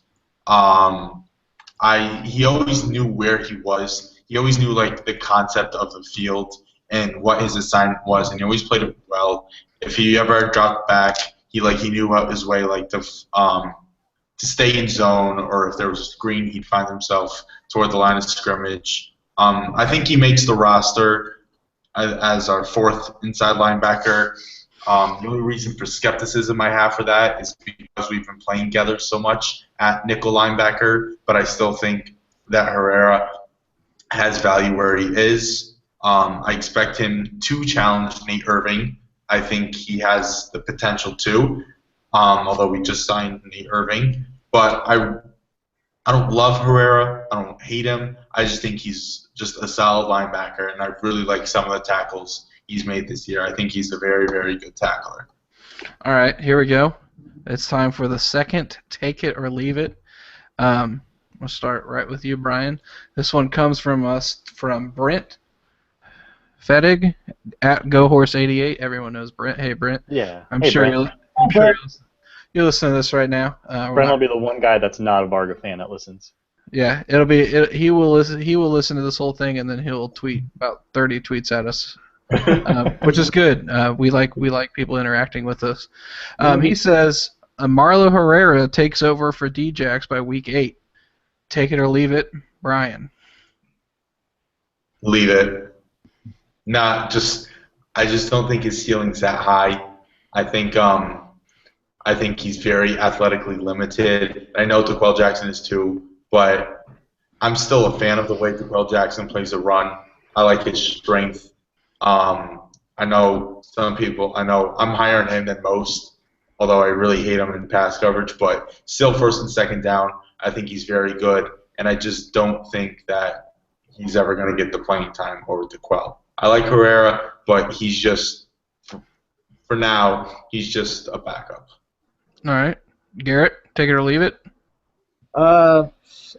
he always knew where he was. He always knew like the concept of the field and what his assignment was, and he always played it well. If he ever dropped back, he knew out his way like to stay in zone, or if there was a screen, he'd find himself toward the line of scrimmage. I think he makes the roster as our fourth inside linebacker. The only reason for skepticism I have for that is because we've been playing together so much at nickel linebacker, but I still think that Herrera has value where he is. I expect him to challenge Nate Irving. I think he has the potential to, although we just signed Nate Irving. But I don't love Herrera. I don't hate him. I just think he's just a solid linebacker, and I really like some of the tackles he's made this year. I think he's a very, very good tackler. All right, here we go. It's time for the second Take It or Leave It. We'll start right with you, Brian. This one comes from Brent Fettig at GoHorse88. Everyone knows Brent. Hey, Brent. Yeah. I'm Hey, sure Brent. you'll listen to this right now. Brent will be the one guy that's not a Varga fan that listens. Yeah, he will listen to this whole thing, and then he'll tweet about 30 tweets at us. Which is good. We like people interacting with us. He says Marlo Herrera takes over for Djax by week 8. Take it or leave it, Brian. Leave it. I just don't think his ceiling's that high. I think he's very athletically limited. I know DeQuell Jackson is too, but I'm still a fan of the way DeQuell Jackson plays a run. I like his strength. I know I'm higher on him than most, although I really hate him in pass coverage, but still first and second down, I think he's very good, and I just don't think that he's ever going to get the playing time over DeQuell. I like Herrera, but he's just, for now, he's just a backup. All right. Garrett, take it or leave it? I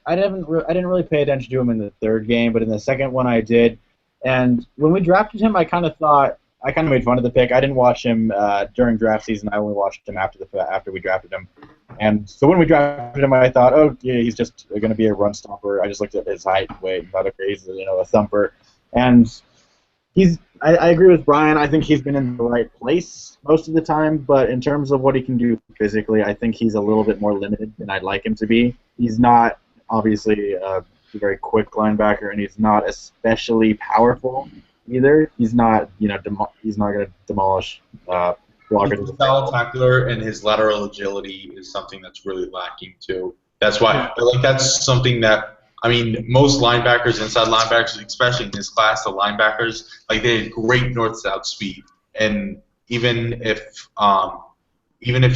didn't really pay attention to him in the third game, but in the second one I did. And when we drafted him, I kind of made fun of the pick. I didn't watch him during draft season. I only watched him after we drafted him. And so when we drafted him, I thought, oh, yeah, he's just going to be a run stopper. I just looked at his height, weight, and thought, okay, he's a thumper. And I agree with Brian. I think he's been in the right place most of the time. But in terms of what he can do physically, I think he's a little bit more limited than I'd like him to be. He's not obviously a very quick linebacker, and he's not especially powerful either. He's not, he's not going to demolish blockers. He's a solid tackler, and his lateral agility is something that's really lacking too. That's why, like, that's something that, I mean, most linebackers, inside linebackers, especially in this class, the linebackers, like, they had great north-south speed, and even if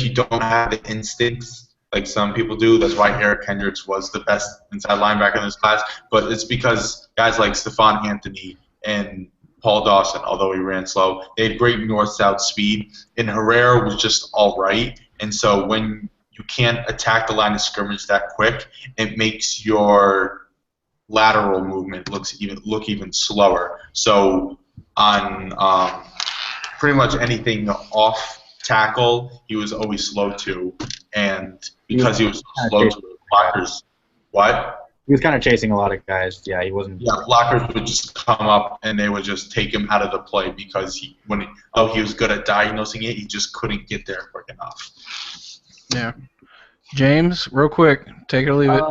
you don't have the instincts like some people do, that's why Eric Hendricks was the best inside linebacker in this class. But it's because guys like Stephon Anthony and Paul Dawson, although he ran slow, they had great north-south speed, and Herrera was just all right. And so when you can't attack the line of scrimmage that quick, it makes your lateral movement look even slower. So on pretty much anything off tackle, he was always slow to, and because he was slow to, blockers. What? He was kind of chasing a lot of guys. Yeah, he wasn't. Yeah, blockers would just come up and they would just take him out of the play because he was good at diagnosing it, he just couldn't get there quick enough. Yeah. James, real quick, take it or leave it.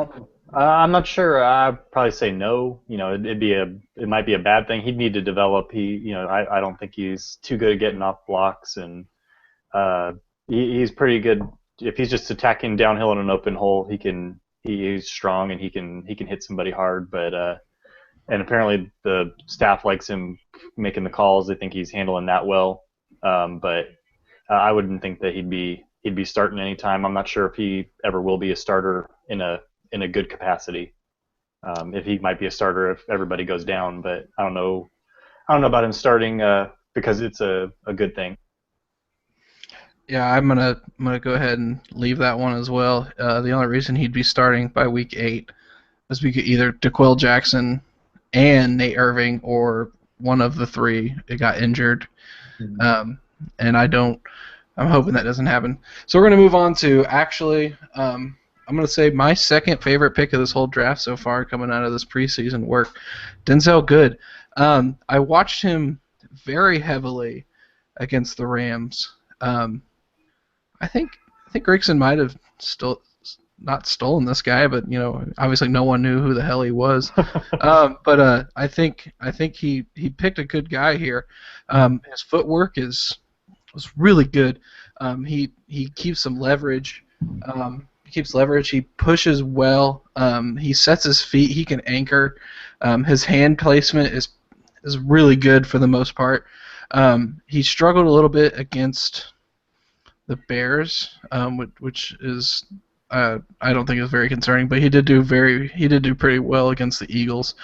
I'm not sure. I'd probably say no. You know, it might be a bad thing. He'd need to develop. I don't think he's too good at getting off blocks, and he's pretty good if he's just attacking downhill in an open hole. He's strong and he can hit somebody hard. But and apparently the staff likes him making the calls. They think he's handling that well. But I wouldn't think that he'd be starting anytime. I'm not sure if he ever will be a starter in a good capacity. If he might be a starter if everybody goes down, but I don't know about him starting because it's a good thing. Yeah, I'm gonna go ahead and leave that one as well. The only reason he'd be starting by week 8 is because either DeQuell Jackson and Nate Irving or one of the three got injured, and I'm hoping that doesn't happen. So we're gonna move on to I'm gonna say my second favorite pick of this whole draft so far, coming out of this preseason work, Denzel Good. I watched him very heavily against the Rams. I think Gregson might have not stolen this guy, but obviously no one knew who the hell he was. But I think he picked a good guy here. His footwork was really good. He keeps some leverage. He pushes well. He sets his feet. He can anchor. His hand placement is really good for the most part. He struggled a little bit against the Bears, which is I don't think is very concerning, but he did do pretty well against the Eagles.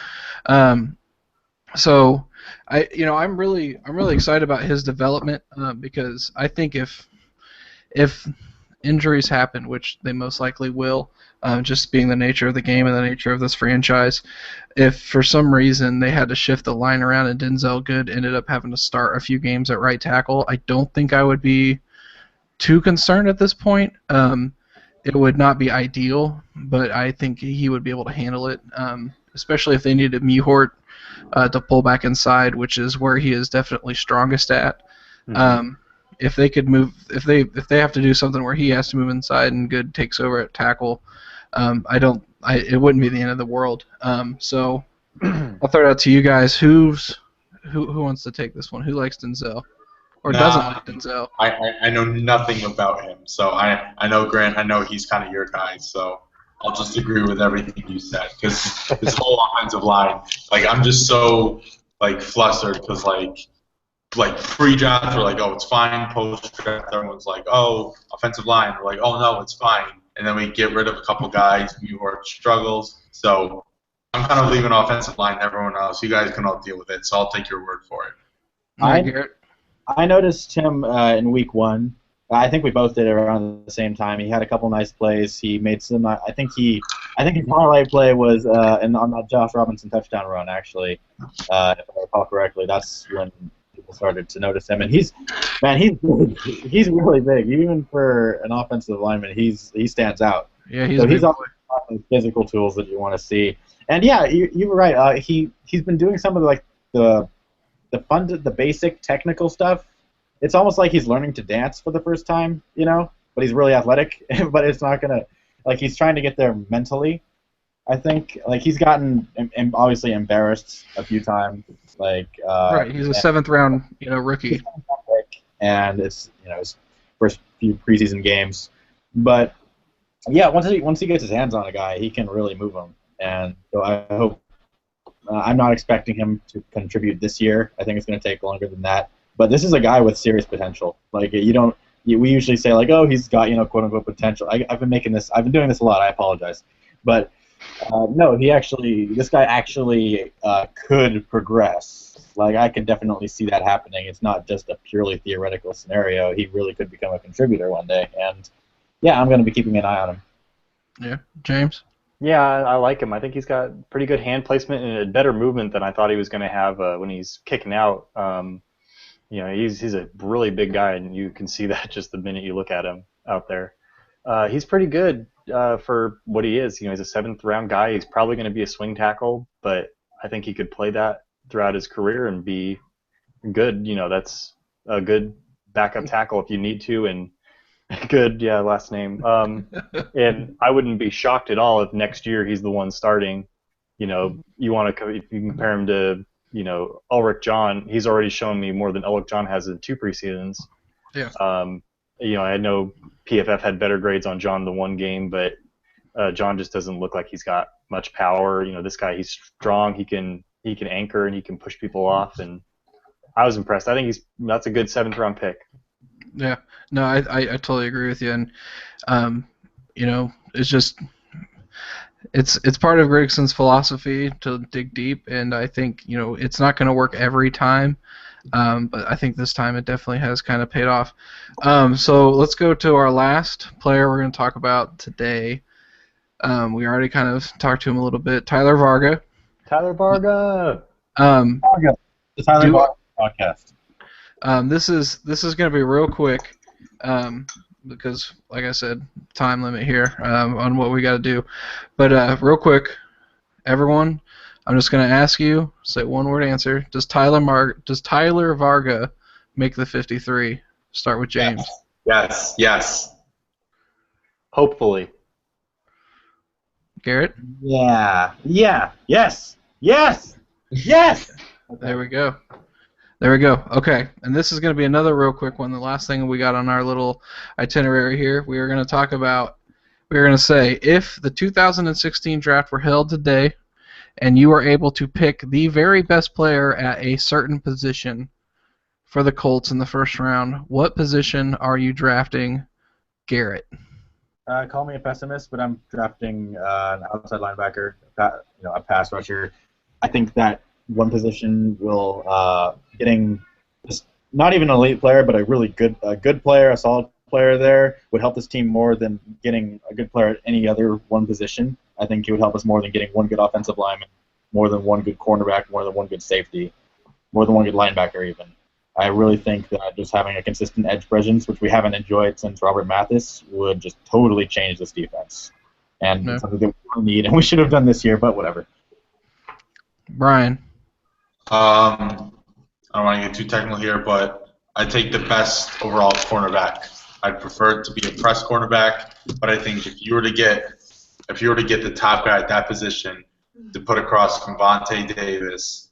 So I'm really excited about his development because I think if injuries happen, which they most likely will, just being the nature of the game and the nature of this franchise, if for some reason they had to shift the line around and Denzel Good ended up having to start a few games at right tackle, I don't think I would be too concerned at this point. It would not be ideal, but I think he would be able to handle it, especially if they needed Mewhort to pull back inside, which is where he is definitely strongest at. Mm-hmm. If they could move, if they have to do something where he has to move inside and Good takes over at tackle, it wouldn't be the end of the world. So I'll throw it out to you guys. Who wants to take this one? Who likes Denzel? Or doesn't like Denzel? I know nothing about him, so I know Grant. I know he's kind of your guy, so I'll just agree with everything you said because his whole offensive line, I'm just so flustered because pre-draft we're like, oh, it's fine. Post-draft everyone's like, oh, offensive line. We're like, oh no, it's fine. And then we get rid of a couple guys. Mewhort struggles, so I'm kind of leaving offensive line to everyone else. You guys can all deal with it, so I'll take your word for it. All right, Garrett. I noticed him in week 1. I think we both did it around the same time. He had a couple nice plays. He made some. I think his parlay play was on that Josh Robinson touchdown run. Actually, if I recall correctly, that's when people started to notice him. And he's really big. Even for an offensive lineman, he stands out. Yeah, he's all the physical tools that you want to see. And yeah, you were right. He's been doing some of the basic technical stuff. It's almost like he's learning to dance for the first time, but he's really athletic. But it's not gonna he's trying to get there mentally. I think he's gotten obviously embarrassed a few times. Right, he's a 7th round rookie. and it's his first few preseason games. But yeah, once he gets his hands on a guy, he can really move him. And so I hope. I'm not expecting him to contribute this year. I think it's going to take longer than that. But this is a guy with serious potential. Like we usually say like, oh, he's got quote unquote potential. I've been doing this a lot. I apologize, but no, this guy actually could progress. Like I could definitely see that happening. It's not just a purely theoretical scenario. He really could become a contributor one day. And yeah, I'm going to be keeping an eye on him. Yeah, James. Yeah, I like him. I think he's got pretty good hand placement and a better movement than I thought he was going to have when he's kicking out. He's a really big guy, and you can see that just the minute you look at him out there. He's pretty good for what he is. He's a 7th-round guy. He's probably going to be a swing tackle, but I think he could play that throughout his career and be good. That's a good backup tackle if you need to, and good, yeah, last name. And I wouldn't be shocked at all if next year he's the one starting. If you compare him to, Ulrich John, he's already shown me more than Ulrich John has in 2 preseasons. Yeah. I know PFF had better grades on John the one game, but John just doesn't look like he's got much power. This guy, he's strong. He can anchor and he can push people off. And I was impressed. I think that's a good 7th-round pick. Yeah, no, I totally agree with you, and it's just it's part of Gregson's philosophy to dig deep, and I think it's not going to work every time, but I think this time it definitely has kind of paid off. So let's go to our last player we're going to talk about today. We already kind of talked to him a little bit, Tyler Varga. Tyler Varga. The Tyler Varga podcast. This is going to be real quick because, like I said, time limit here on what we got to do. But real quick, everyone, I'm just going to ask you, say one-word answer. Does Tyler Varga make the 53? Start with James. Yes. Hopefully. Garrett? Yeah. Yes. There we go. Okay, and this is going to be another real quick one. The last thing we got on our little itinerary here, we are going to say, if the 2016 draft were held today and you were able to pick the very best player at a certain position for the Colts in the first round, what position are you drafting, Garrett? Call me a pessimist, but I'm drafting an outside linebacker, a pass rusher. I think that one position will getting just not even an elite player, but a really good player, a solid player there would help this team more than getting a good player at any other one position. I think it would help us more than getting one good offensive lineman, more than one good cornerback, more than one good safety, more than one good linebacker even. I really think that just having a consistent edge presence, which we haven't enjoyed since Robert Mathis, would just totally change this defense. And it's something that we need, and we should have done this year, but whatever. Brian? I don't want to get too technical here, but I take the best overall cornerback. I'd prefer it to be a press cornerback, but I think if you were to get the top guy at that position to put across from Vontae Davis,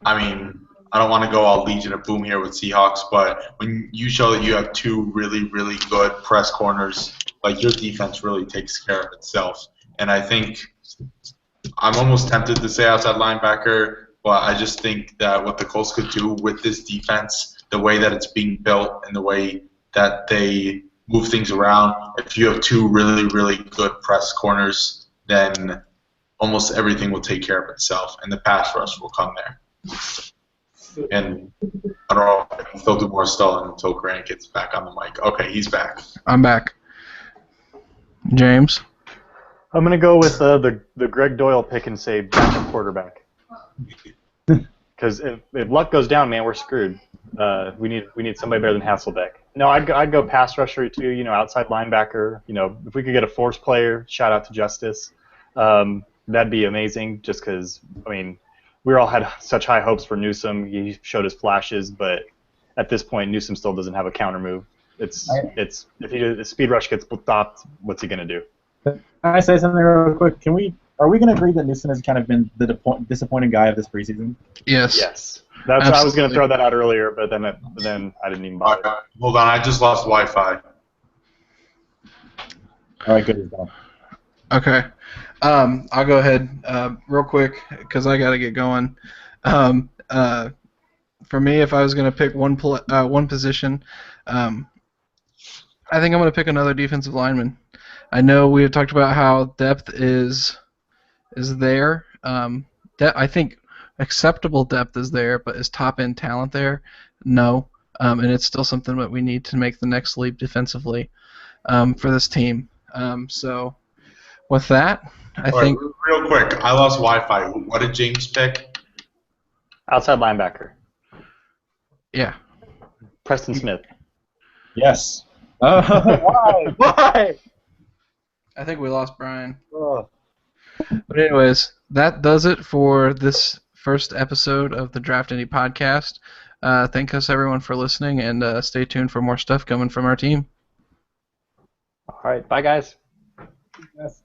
I mean, I don't want to go all Legion of Boom here with Seahawks, but when you show that you have 2 really, really good press corners, like your defense really takes care of itself. And I think I'm almost tempted to say outside linebacker, but I just think that what the Colts could do with this defense, the way that it's being built and the way that they move things around, if you have 2 really, really good press corners, then almost everything will take care of itself, and the pass rush will come there. And I don't know if I can still do more stalling until Grant gets back on the mic. Okay, he's back. I'm back. James? I'm going to go with the Greg Doyle pick and say backup quarterback. Because if luck goes down, man, we're screwed. We need somebody better than Hasselbeck. No, I'd go pass rusher too. Outside linebacker. If we could get a force player, shout out to Justice. That'd be amazing. Just because we all had such high hopes for Newsome. He showed his flashes, but at this point, Newsome still doesn't have a counter move. If the speed rush gets stopped, what's he gonna do? Can I say something real quick? Can we Are we going to agree that Newsom has kind of been the disappointing guy of this preseason? Yes. Yes. That's I was going to throw that out earlier, but then I didn't even bother. Hold on, I just lost Wi-Fi. All right, good. Okay. I'll go ahead real quick because I got to get going. For me, if I was going to pick one position, I think I'm going to pick another defensive lineman. I know we had talked about how depth is there. I think acceptable depth is there, but is top-end talent there? No. And it's still something that we need to make the next leap defensively for this team. So with that, I think... Real quick, I lost Wi-Fi. What did James pick? Outside linebacker. Yeah. Preston Smith. Yes. Why? Why? I think we lost Brian. Oh. But anyways, that does it for this first episode of the DraftIndy podcast. Thank us everyone for listening, and stay tuned for more stuff coming from our team. All right, bye guys. Yes.